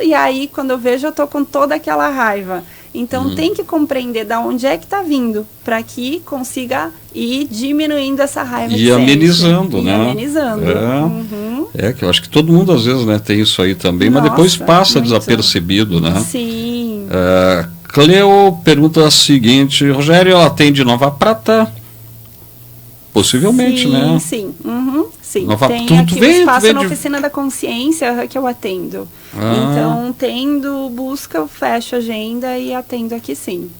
e aí, quando eu vejo, eu estou com toda aquela raiva. Então, tem que compreender de onde é que está vindo, para que consiga ir diminuindo essa raiva. E amenizando, né? Amenizando. Que eu acho que todo mundo, às vezes, né, tem isso aí também, mas depois passa desapercebido, né? Sim. Cleo pergunta a seguinte: Rogério, ela atende Nova Prata? Possivelmente, né? Sim. Tem aqui um espaço na Oficina da Consciência que eu atendo. Então, busca, eu fecho a agenda e atendo aqui, sim.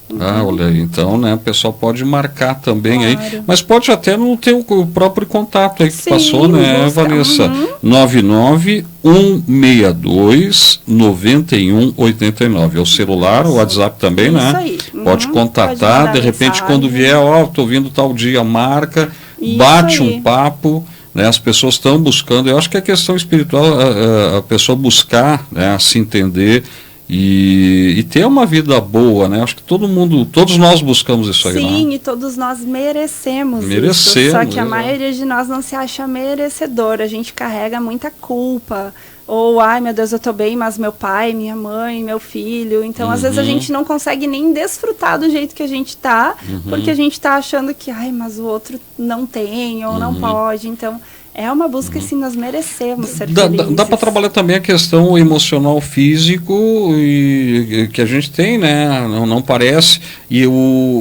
Olha aí, então, né, o pessoal pode marcar também aí, mas pode até não ter o próprio contato aí que passou, né, Vanessa? 99162-9189, é o celular, o WhatsApp também, né? Aí. Pode contatar, de repente, quando vier, estou vindo tal dia, marca, bate um papo. Né, as pessoas estão buscando, eu acho que a questão espiritual, a pessoa buscar, né, se entender e ter uma vida boa, né? Acho que todos nós buscamos isso aí. Sim, né? E todos nós merecemos isso. Só que a maioria de nós não se acha merecedor, a gente carrega muita culpa. Ou, ai meu Deus, eu tô bem, mas meu pai, minha mãe, meu filho. Então, às vezes a gente não consegue nem desfrutar do jeito que a gente tá, porque a gente tá achando que, mas o outro não tem ou não pode. Então, é uma busca assim, nós merecemos ser felizes. Dá para trabalhar também a questão emocional, físico, e que a gente tem, né? Não parece. E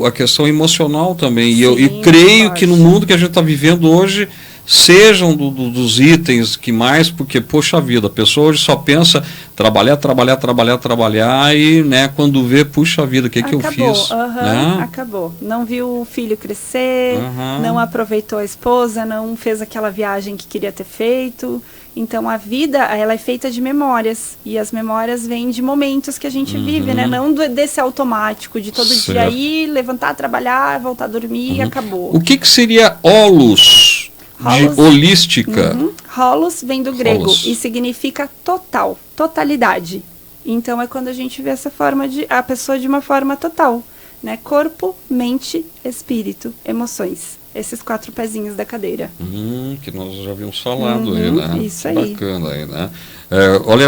a questão emocional também. Sim, e creio que no mundo que a gente está vivendo hoje, sejam dos itens que mais, porque, poxa vida, a pessoa hoje só pensa trabalhar e, né, quando vê, puxa vida, o que eu fiz? Né? Acabou. Não viu o filho crescer, não aproveitou a esposa, não fez aquela viagem que queria ter feito. Então, a vida, ela é feita de memórias, e as memórias vêm de momentos que a gente vive, né? Não desse automático, de todo dia ir, levantar, trabalhar, voltar a dormir e acabou. O que seria holos? Holística. Holos vem do grego e significa totalidade. Então é quando a gente vê a pessoa de uma forma total, né? Corpo, mente, espírito, emoções. Esses 4 pezinhos da cadeira. Que nós já havíamos falado aí, né? Isso aí. Bacana aí, né? Olha,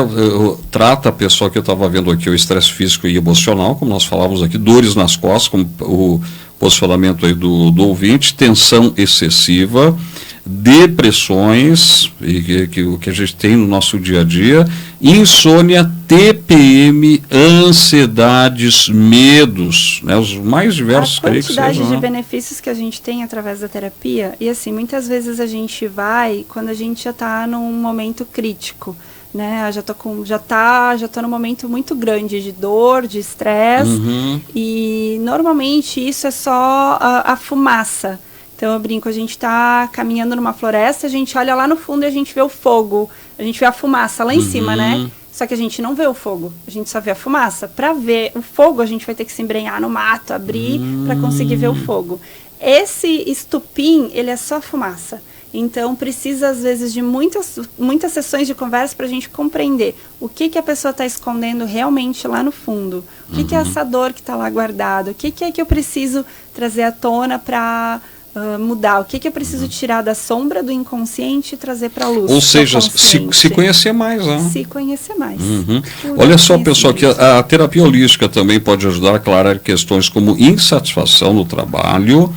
trata a pessoa que eu estava vendo aqui, o estresse físico e emocional, como nós falávamos aqui, dores nas costas, como o posicionamento aí do ouvinte, tensão excessiva, depressões, que a gente tem no nosso dia a dia, insônia, TPM, ansiedades, medos, né, os mais diversos, creio que sejam. A quantidade de né? benefícios que a gente tem através da terapia, e assim, muitas vezes a gente vai quando a gente já está num momento crítico, né? Já tô num momento muito grande de dor, de estresse, e normalmente isso é só a fumaça. Então eu brinco, a gente está caminhando numa floresta, a gente olha lá no fundo e a gente vê o fogo, a gente vê a fumaça lá em cima, né? Só que a gente não vê o fogo, a gente só vê a fumaça. Para ver o fogo, a gente vai ter que se embrenhar no mato, abrir para conseguir ver o fogo. Esse estupim, ele é só fumaça. Então precisa às vezes de muitas sessões de conversa para a gente compreender o que a pessoa está escondendo realmente lá no fundo. O que é essa dor que está lá guardada? O que é que eu preciso trazer à tona para mudar, o que eu preciso tirar da sombra do inconsciente e trazer para a luz. Ou seja, se conhecer mais, né? Se conhecer mais. Olha só, pessoal, que a terapia holística também pode ajudar a aclarar questões como insatisfação no trabalho,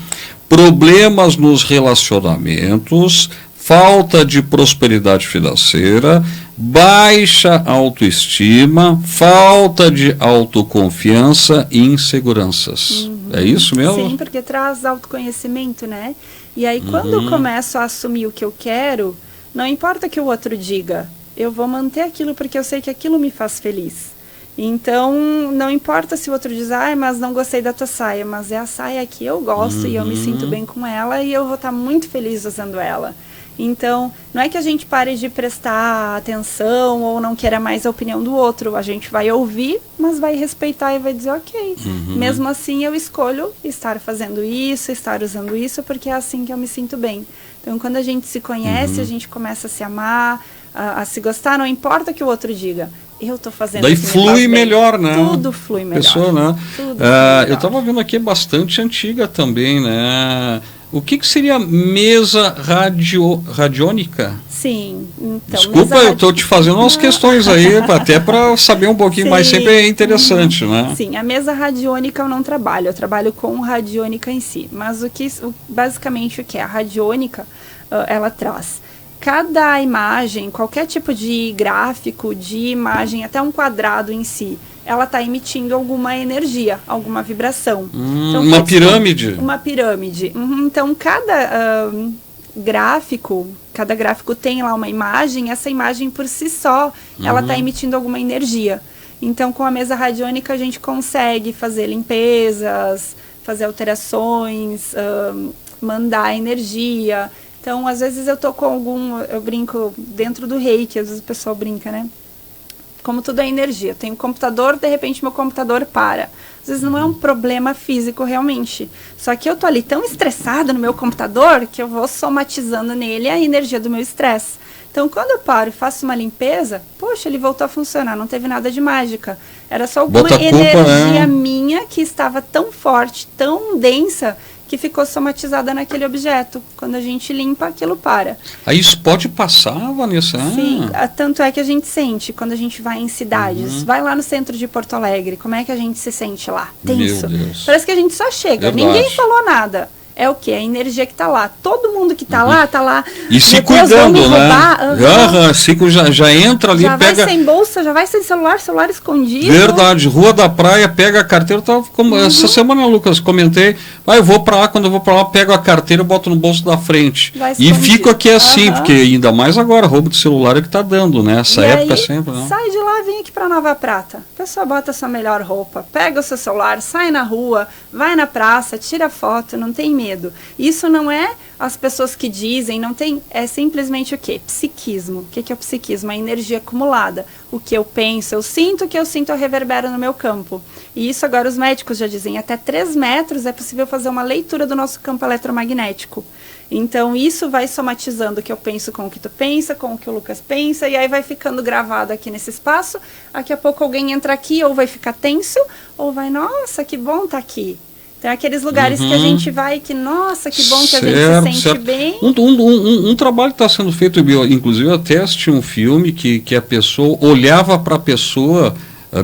problemas nos relacionamentos, falta de prosperidade financeira, baixa autoestima, falta de autoconfiança e inseguranças. É isso mesmo? Sim, porque traz autoconhecimento, né? E aí, quando eu começo a assumir o que eu quero, não importa o que o outro diga, eu vou manter aquilo porque eu sei que aquilo me faz feliz. Então, não importa se o outro diz, mas não gostei da tua saia, mas é a saia que eu gosto e eu me sinto bem com ela e eu vou estar muito feliz usando ela. Então, não é que a gente pare de prestar atenção ou não queira mais a opinião do outro. A gente vai ouvir, mas vai respeitar e vai dizer, ok. Mesmo assim, eu escolho estar fazendo isso, estar usando isso, porque é assim que eu me sinto bem. Então, quando a gente se conhece, a gente começa a se amar, a se gostar, não importa o que o outro diga. Eu estou fazendo. Daí flui melhor, né? Tudo flui melhor. Pessoa, né? Eu estava vendo aqui, bastante antiga também, né? O que seria mesa radiônica? Sim. Então, desculpa, eu estou te fazendo umas questões aí, até para saber um pouquinho mais, sempre é interessante, né? Sim, a mesa radiônica eu não trabalho, eu trabalho com radiônica em si. Mas basicamente o que é? A radiônica, ela traz cada imagem, qualquer tipo de gráfico, de imagem, até um quadrado em si, ela está emitindo alguma energia, alguma vibração. Então, uma pirâmide? Uma pirâmide. Então, cada gráfico tem lá uma imagem, essa imagem por si só, ela está emitindo alguma energia. Então, com a mesa radiônica, a gente consegue fazer limpezas, fazer alterações, mandar energia. Então, às vezes eu tô com eu brinco dentro do reiki, às vezes o pessoal brinca, né? Como tudo é energia. Eu tenho um computador, de repente meu computador para. Às vezes não é um problema físico realmente. Só que eu tô ali tão estressada no meu computador que eu vou somatizando nele a energia do meu estresse. Então, quando eu paro e faço uma limpeza, poxa, ele voltou a funcionar, não teve nada de mágica. Era só alguma energia minha que estava tão forte, tão densa, que ficou somatizada naquele objeto. Quando a gente limpa, aquilo para. Aí isso pode passar, Vanessa? Sim, tanto é que a gente sente quando a gente vai em cidades. Vai lá no centro de Porto Alegre, como é que a gente se sente lá? Tenso. Meu Deus. Parece que a gente só chega, ninguém falou nada. É o que? A energia que está lá. Todo mundo que está lá, está lá. E se cuidando, né? Já entra ali, já pega... vai sem bolsa, já vai sem celular escondido. Verdade, Rua da Praia, pega a carteira. Essa semana, Lucas, comentei, eu vou para lá, quando eu vou para lá, pego a carteira e boto no bolso da frente. E fico aqui assim, porque ainda mais agora, roubo de celular é que está dando, né? Essa época aí, sempre, né? Sai de lá, vem aqui para Nova Prata. A pessoa bota a sua melhor roupa, pega o seu celular, sai na rua, vai na praça, tira foto, não tem medo. medo. Isso não é as pessoas que dizem, não tem, é simplesmente o quê? Psiquismo. O que é o psiquismo? A energia acumulada. O que eu penso, eu sinto, o que eu sinto eu reverbero no meu campo. E isso agora os médicos já dizem, até 3 metros é possível fazer uma leitura do nosso campo eletromagnético. Então, isso vai somatizando o que eu penso com o que tu pensa, com o que o Lucas pensa, e aí vai ficando gravado aqui nesse espaço. Daqui a pouco alguém entra aqui, ou vai ficar tenso, ou vai, nossa, que bom tá aqui. Tem aqueles lugares que a gente vai que, nossa, que bom que a gente se sente bem. Um trabalho que está sendo feito, inclusive eu até assisti um filme que a pessoa olhava para a pessoa,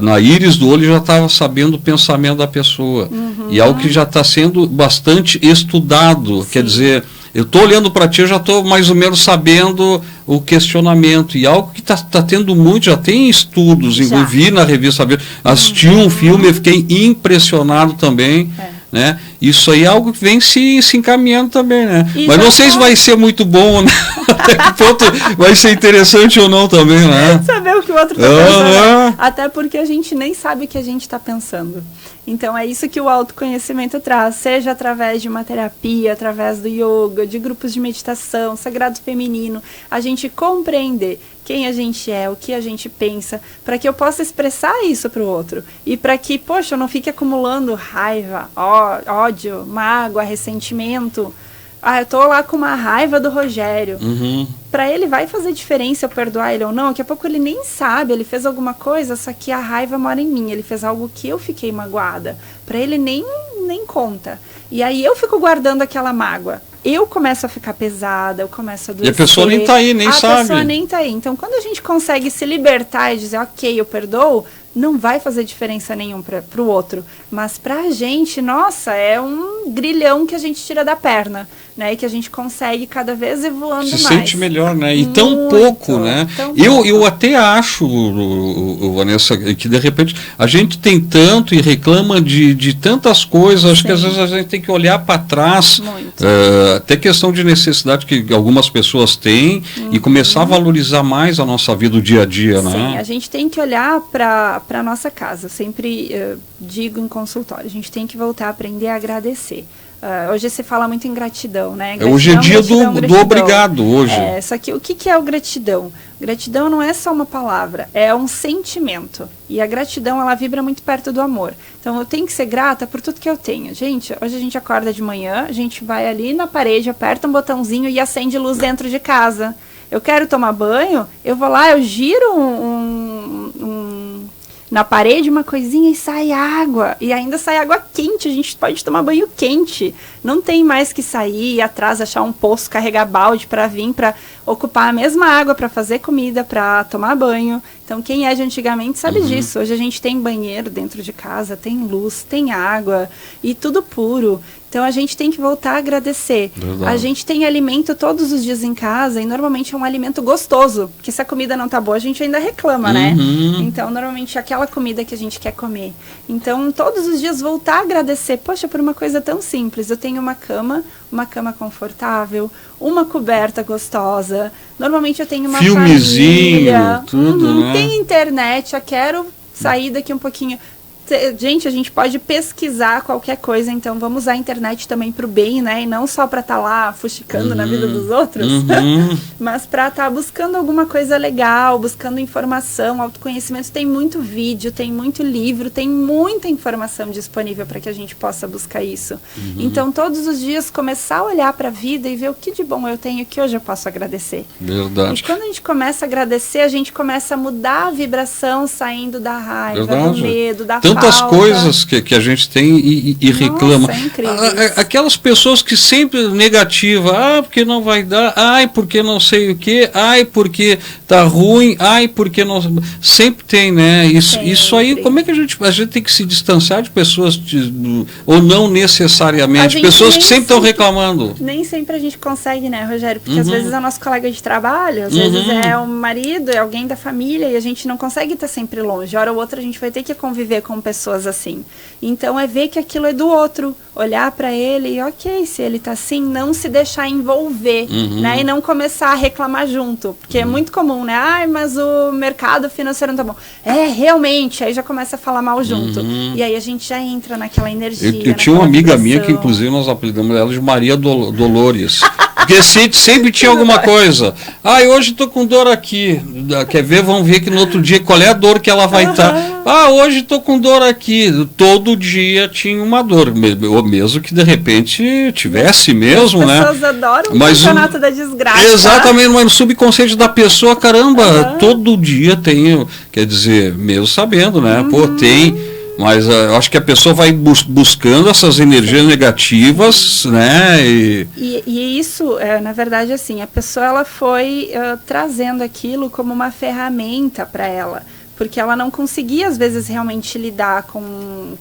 na íris do olho já estava sabendo o pensamento da pessoa. E algo que já está sendo bastante estudado. Sim. Quer dizer, eu estou olhando para ti, eu já estou mais ou menos sabendo o questionamento. E algo que está tendo muito, já tem estudos, eu vi na revista, assisti um filme e fiquei impressionado também. Né? Isso aí é algo que vem se encaminhando também, né? Mas não sei se vai ser muito bom, né? Até que ponto vai ser interessante ou não também, né? Saber o que o outro está pensando. Até porque a gente nem sabe o que a gente está pensando. Então é isso que o autoconhecimento traz, seja através de uma terapia, através do yoga, de grupos de meditação, sagrado feminino, a gente compreender quem a gente é, o que a gente pensa, para que eu possa expressar isso para o outro. E para que, poxa, eu não fique acumulando raiva, ódio, mágoa, ressentimento. Eu tô lá com uma raiva do Rogério. Para ele vai fazer diferença eu perdoar ele ou não? Daqui a pouco ele nem sabe, ele fez alguma coisa, só que a raiva mora em mim. Ele fez algo que eu fiquei magoada. Para ele nem conta. E aí eu fico guardando aquela mágoa. Eu começo a ficar pesada, eu começo a adoecer. E a pessoa nem tá aí, nem sabe. A pessoa nem tá aí. Então, quando a gente consegue se libertar e dizer, ok, eu perdoo, não vai fazer diferença nenhuma para o outro. Mas para a gente, nossa, é um grilhão que a gente tira da perna, né? E que a gente consegue cada vez ir voando mais. Se sente melhor, né? E tão pouco, né? Eu até acho, Vanessa, que de repente a gente tem tanto e reclama de tantas coisas, acho que às vezes a gente tem que olhar para trás, até questão de necessidade que algumas pessoas têm e começar a valorizar mais a nossa vida, o dia a dia, né? Sim, a gente tem que olhar para a nossa casa. Eu sempre digo em consultório, a gente tem que voltar a aprender a agradecer. Hoje se fala muito em gratidão, né? Gratidão, hoje é dia do obrigado, hoje. Só que o que é o gratidão? Gratidão não é só uma palavra, é um sentimento. E a gratidão, ela vibra muito perto do amor. Então, eu tenho que ser grata por tudo que eu tenho. Gente, hoje a gente acorda de manhã, a gente vai ali na parede, aperta um botãozinho e acende luz dentro de casa. Eu quero tomar banho, eu vou lá, eu giro na parede uma coisinha e sai água. E ainda sai água quente, a gente pode tomar banho quente. Não tem mais que sair, ir atrás, achar um poço, carregar balde para vir, para ocupar a mesma água, para fazer comida, para tomar banho. Então, quem é de antigamente sabe disso. Hoje a gente tem banheiro dentro de casa, tem luz, tem água e tudo puro. Então, a gente tem que voltar a agradecer. Verdade. A gente tem alimento todos os dias em casa e normalmente é um alimento gostoso. Porque se a comida não tá boa, a gente ainda reclama, né? Então, normalmente é aquela comida que a gente quer comer. Então, todos os dias voltar a agradecer. Poxa, por uma coisa tão simples. Eu tenho uma cama confortável, uma coberta gostosa. Normalmente eu tenho uma filmezinho, família. Tudo, né? Tem internet, eu quero sair daqui um pouquinho. Gente, a gente pode pesquisar qualquer coisa, então vamos usar a internet também para o bem, né? E não só para estar lá fuxicando na vida dos outros, mas para estar buscando alguma coisa legal, buscando informação, autoconhecimento. Tem muito vídeo, tem muito livro, tem muita informação disponível para que a gente possa buscar isso. Então, todos os dias começar a olhar para a vida e ver o que de bom eu tenho que hoje eu posso agradecer. Verdade. E quando a gente começa a agradecer, a gente começa a mudar a vibração, saindo da raiva, do medo, da falta. Tantas coisas que a gente tem e reclama. Nossa, é incrível. Aquelas pessoas que sempre negativa, porque não vai dar, porque não sei o que, porque tá ruim, porque não. Sempre tem, né? Isso aí, como é que a gente tem que se distanciar de pessoas, ou não necessariamente, pessoas que sempre estão reclamando? Nem sempre a gente consegue, né, Rogério? Porque às vezes é o nosso colega de trabalho, às vezes é o marido, é alguém da família, e a gente não consegue estar sempre longe. Hora ou outra a gente vai ter que conviver com pessoas assim. Então é ver que aquilo é do outro, olhar para ele e ok, se ele tá assim, não se deixar envolver, né? E não começar a reclamar junto, porque é muito comum, né? Ai, mas o mercado financeiro não tá bom. É, realmente, aí já começa a falar mal junto. E aí a gente já entra naquela energia. Eu tinha uma amiga minha que inclusive nós apelidamos ela de Maria Dolores. Porque sempre tinha alguma coisa. Ah, hoje estou com dor aqui. Quer ver? Vamos ver que no outro dia qual é a dor que ela vai estar. Ah, hoje estou com dor aqui. Todo dia tinha uma dor. Ou mesmo que de repente tivesse mesmo, né? As pessoas adoram o campeonato da desgraça. Exatamente, mas no subconsciente da pessoa, caramba, todo dia tem. Quer dizer, mesmo sabendo, né? Pô, tem. Mas eu acho que a pessoa vai buscando essas energias negativas, né? E isso, na verdade, assim, a pessoa ela foi trazendo aquilo como uma ferramenta para ela. Porque ela não conseguia, às vezes, realmente lidar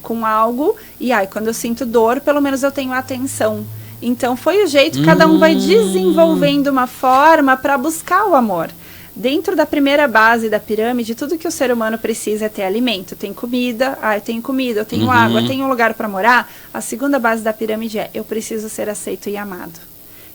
com algo. E quando eu sinto dor, pelo menos eu tenho atenção. Então, foi o jeito, cada um vai desenvolvendo uma forma para buscar o amor. Dentro da primeira base da pirâmide, tudo que o ser humano precisa é ter alimento. Tem comida, eu tenho comida, eu tenho água, eu tenho um lugar para morar. A segunda base da pirâmide é, eu preciso ser aceito e amado.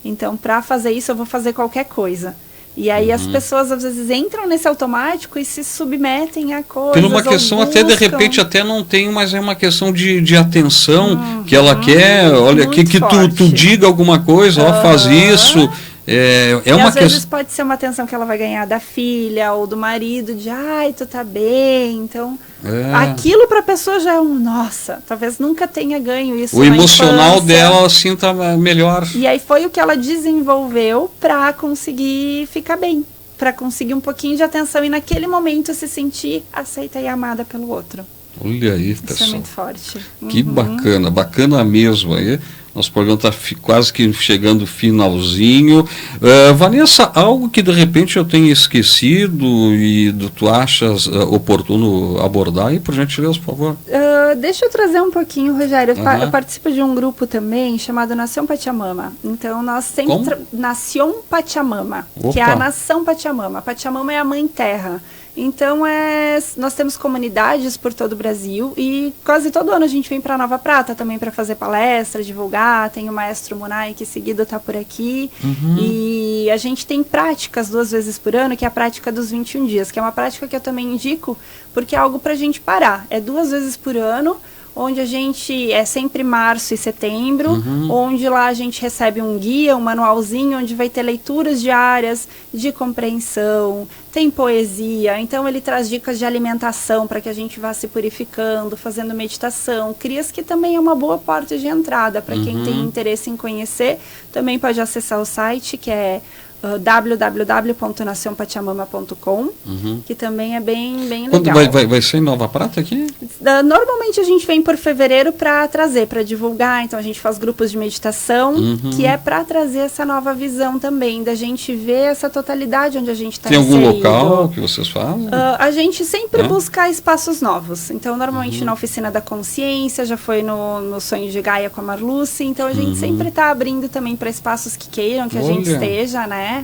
Então, para fazer isso, eu vou fazer qualquer coisa. E aí as pessoas, às vezes, entram nesse automático e se submetem a coisas. Por uma questão até, de repente, até não tem, mas é uma questão de atenção, que ela quer, olha, que tu diga alguma coisa, ó, faz isso. E às vezes pode ser uma atenção que ela vai ganhar da filha ou do marido, de ai, tu tá bem, então aquilo pra pessoa já é nossa, talvez nunca tenha ganho isso. O emocional dela assim tá melhor. E aí foi o que ela desenvolveu pra conseguir ficar bem, pra conseguir um pouquinho de atenção e naquele momento se sentir aceita e amada pelo outro. Olha aí, pessoal. Isso é muito forte. Que bacana mesmo aí. Nosso programa está quase que chegando no finalzinho. Vanessa, algo que de repente eu tenha esquecido e tu achas oportuno abordar aí, por gentileza, por favor? Deixa eu trazer um pouquinho, Rogério. Eu participo de um grupo também chamado Nação Pachamama. Então, nós sempre... Nação Pachamama, que é a Nação Pachamama. Pachamama é a Mãe Terra. Então, nós temos comunidades por todo o Brasil e quase todo ano a gente vem para Nova Prata também para fazer palestra, divulgar. Tem o maestro Munai que seguido está por aqui. E a gente tem práticas 2 vezes por ano, que é a prática dos 21 dias, que é uma prática que eu também indico porque é algo para a gente parar. É 2 vezes por ano, onde a gente, sempre março e setembro, onde lá a gente recebe um guia, um manualzinho, onde vai ter leituras diárias de compreensão, tem poesia, então ele traz dicas de alimentação para que a gente vá se purificando, fazendo meditação, crias que também é uma boa porta de entrada para quem tem interesse em conhecer, também pode acessar o site que é www.nacionpachamama.com, que também é bem legal. Quando vai ser em Nova Prata aqui? Normalmente a gente vem por fevereiro para trazer, para divulgar, então a gente faz grupos de meditação, que é para trazer essa nova visão também, da gente ver essa totalidade onde a gente está inserido. Tem algum local que vocês fazem? A gente sempre busca espaços novos, então normalmente na Oficina da Consciência, já foi no Sonho de Gaia com a Marluce, então a gente sempre está abrindo também para espaços que queiram que a gente esteja, né?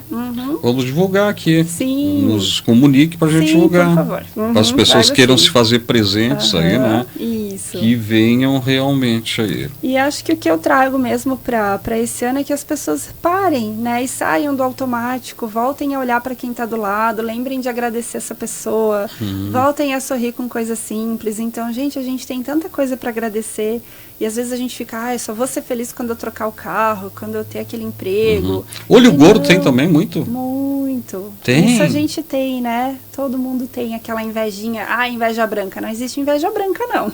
Vamos divulgar aqui. Sim. Nos comunique para a gente divulgar. Por favor. Para as pessoas queiram se fazer presentes aí, né? Isso. Que venham realmente aí. E acho que o que eu trago mesmo para esse ano é que as pessoas parem, né? E saiam do automático, voltem a olhar para quem está do lado, lembrem de agradecer essa pessoa, voltem a sorrir com coisas simples. Então, gente, a gente tem tanta coisa para agradecer. E às vezes a gente fica, eu só vou ser feliz quando eu trocar o carro, quando eu ter aquele emprego. Olho gordo tem também muito? Muito. Tem? Isso a gente tem, né? Todo mundo tem aquela invejinha. Inveja branca. Não existe inveja branca, não.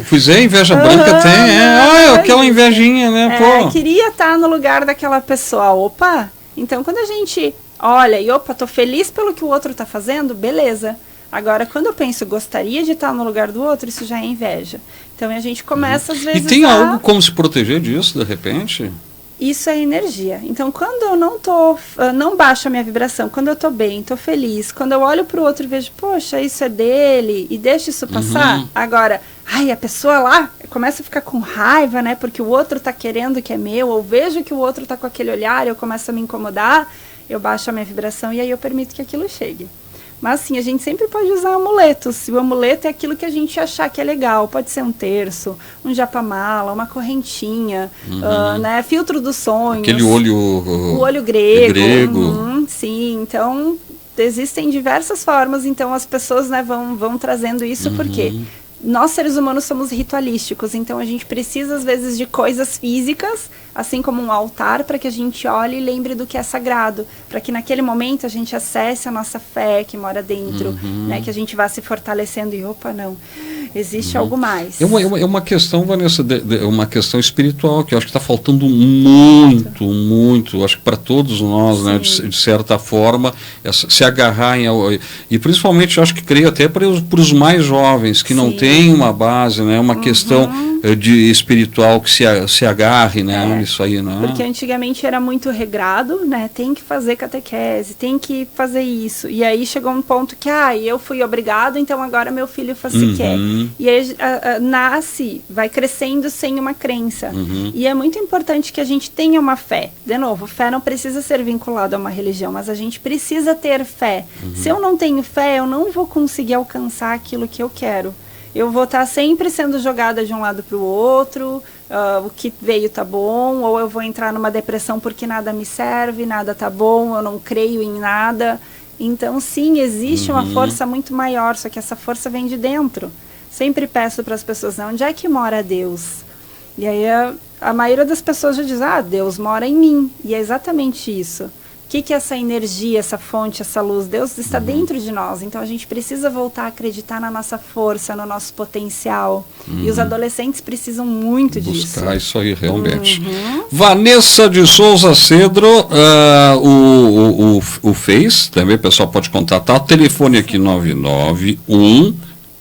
Pois é, inveja branca tem. Aquela invejinha, né? Pô. Queria estar no lugar daquela pessoa. Opa! Então, quando a gente olha e, tô feliz pelo que o outro tá fazendo, beleza. Agora, quando eu penso, gostaria de estar no lugar do outro, isso já é inveja. Então, a gente começa, às vezes, E tem algo como se proteger disso, de repente? Isso é energia. Então, quando eu não baixo a minha vibração, quando eu tô bem, tô feliz, quando eu olho pro outro e vejo, poxa, isso é dele, e deixo isso passar, agora, a pessoa lá começa a ficar com raiva, né, porque o outro tá querendo que é meu, ou vejo que o outro tá com aquele olhar, eu começo a me incomodar, eu baixo a minha vibração e aí eu permito que aquilo chegue. Mas, assim, a gente sempre pode usar amuletos. Se o amuleto é aquilo que a gente achar que é legal. Pode ser um terço, um japamala, uma correntinha, né? Filtro dos sonhos. Aquele olho... O olho grego. Sim, então, existem diversas formas. Então, as pessoas, né, vão trazendo isso porque nós, seres humanos, somos ritualísticos. Então, a gente precisa, às vezes, de coisas físicas, assim como um altar, para que a gente olhe e lembre do que é sagrado. Para que, naquele momento, a gente acesse a nossa fé que mora dentro. Né, que a gente vá se fortalecendo e, opa, não, existe algo mais. É uma questão, Vanessa, uma questão espiritual, que eu acho que está faltando muito, acho que para todos nós, né, de certa forma, se agarrar e principalmente, eu acho que creio até para os mais jovens, que não têm uma base, né, uma questão de espiritual que se agarre, né, isso aí, né? Porque antigamente era muito regrado, né, tem que fazer catequese, tem que fazer isso, e aí chegou um ponto que, eu fui obrigado, então agora meu filho faz o que quer. E aí nasce, vai crescendo sem uma crença. E é muito importante que a gente tenha uma fé. De novo, fé não precisa ser vinculada a uma religião, mas a gente precisa ter fé. Se eu não tenho fé, eu não vou conseguir alcançar aquilo que eu quero. Eu vou estar sempre sendo jogada de um lado para o outro, o que veio tá bom, ou eu vou entrar numa depressão porque nada me serve, nada tá bom, eu não creio em nada. Então, sim, existe uma força muito maior, só que essa força vem de dentro. Sempre peço para as pessoas, onde é que mora Deus? E aí a maioria das pessoas já diz, Deus mora em mim. E é exatamente isso. O que é essa energia, essa fonte, essa luz? Deus está dentro de nós. Então a gente precisa voltar a acreditar na nossa força, no nosso potencial. E os adolescentes precisam muito disso. Buscar isso aí, realmente. Vanessa de Souza Cedro, o Face, também o pessoal pode contatar. O telefone aqui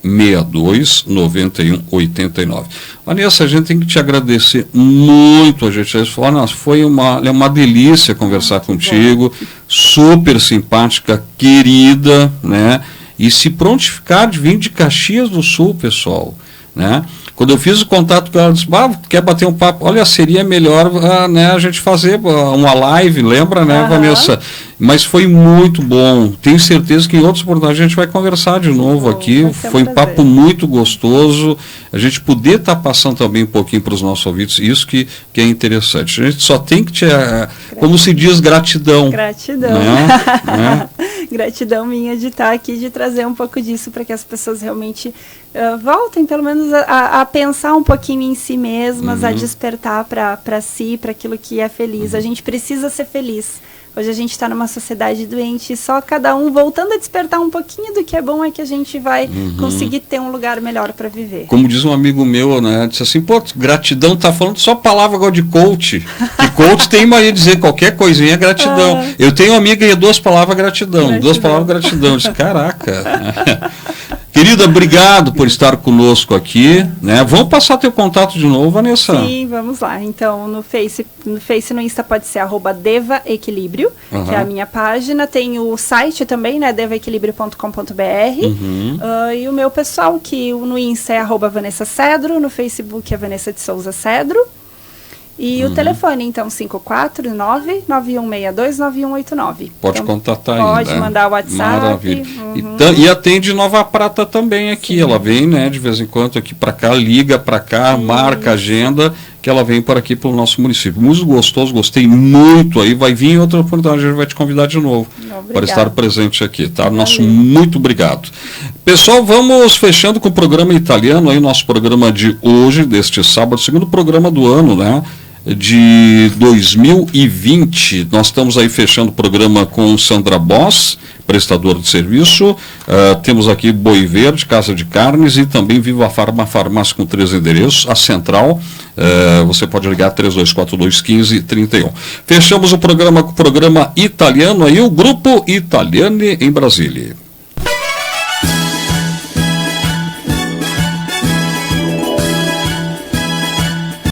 991629189. Vanessa, a gente tem que te agradecer muito. A gente falou, foi uma delícia conversar contigo, super simpática, querida, né? E se prontificar de vir de Caxias do Sul, pessoal, né? Quando eu fiz o contato com ela, disse, quer bater um papo? Olha, seria melhor né, a gente fazer uma live, lembra, né, Vanessa? Mas foi muito bom. Tenho certeza que em outras oportunidades a gente vai conversar de novo aqui. Foi um papo muito gostoso. A gente poder estar passando também um pouquinho para os nossos ouvintes, isso que é interessante. A gente só tem que como se diz, gratidão. Gratidão. Né? Gratidão minha de estar aqui, de trazer um pouco disso para que as pessoas realmente voltem, pelo menos, a pensar um pouquinho em si mesmas, a despertar para si, para aquilo que é feliz. A gente precisa ser feliz. Hoje a gente está numa sociedade doente e só cada um voltando a despertar um pouquinho do que é bom é que a gente vai conseguir ter um lugar melhor para viver. Como diz um amigo meu, né, disse assim, gratidão, tá falando só palavra igual de coach. E coach tem mania de dizer qualquer coisinha é gratidão. Eu tenho uma amiga e é 2 palavras gratidão. 2 palavras gratidão. Eu disse, caraca. Querida, obrigado por estar conosco aqui, né? Vamos passar teu contato de novo, Vanessa? Sim, vamos lá. Então, no Face e no Insta pode ser @devaequilíbrio, que é a minha página. Tem o site também, né? devaequilibrio.com.br. E o meu pessoal, que no Insta é @Vanessa Cedro, no Facebook é Vanessa de Souza Cedro. E o telefone, então, 549-9162-9189. Pode contatar pode ainda. Mandar o WhatsApp. Maravilha. E atende Nova Prata também aqui. Ela vem, né, de vez em quando aqui para cá, liga para cá, marca a agenda, que ela vem por aqui pelo nosso município. Muito gostoso, gostei muito aí. Vai vir em outra oportunidade, a gente vai te convidar de novo para estar presente aqui, tá? Nosso muito obrigado. Pessoal, vamos fechando com o programa italiano aí, nosso programa de hoje, deste sábado, segundo programa do ano, né? De 2020. Nós estamos aí fechando o programa com Sandra Boss, prestador de serviço. Temos aqui Boi Verde, Casa de Carnes, e também Viva Farma, farmácia com 3 endereços. A central, você pode ligar 3242-1531. Fechamos o programa com o programa italiano aí, o Grupo Italiani em Brasília.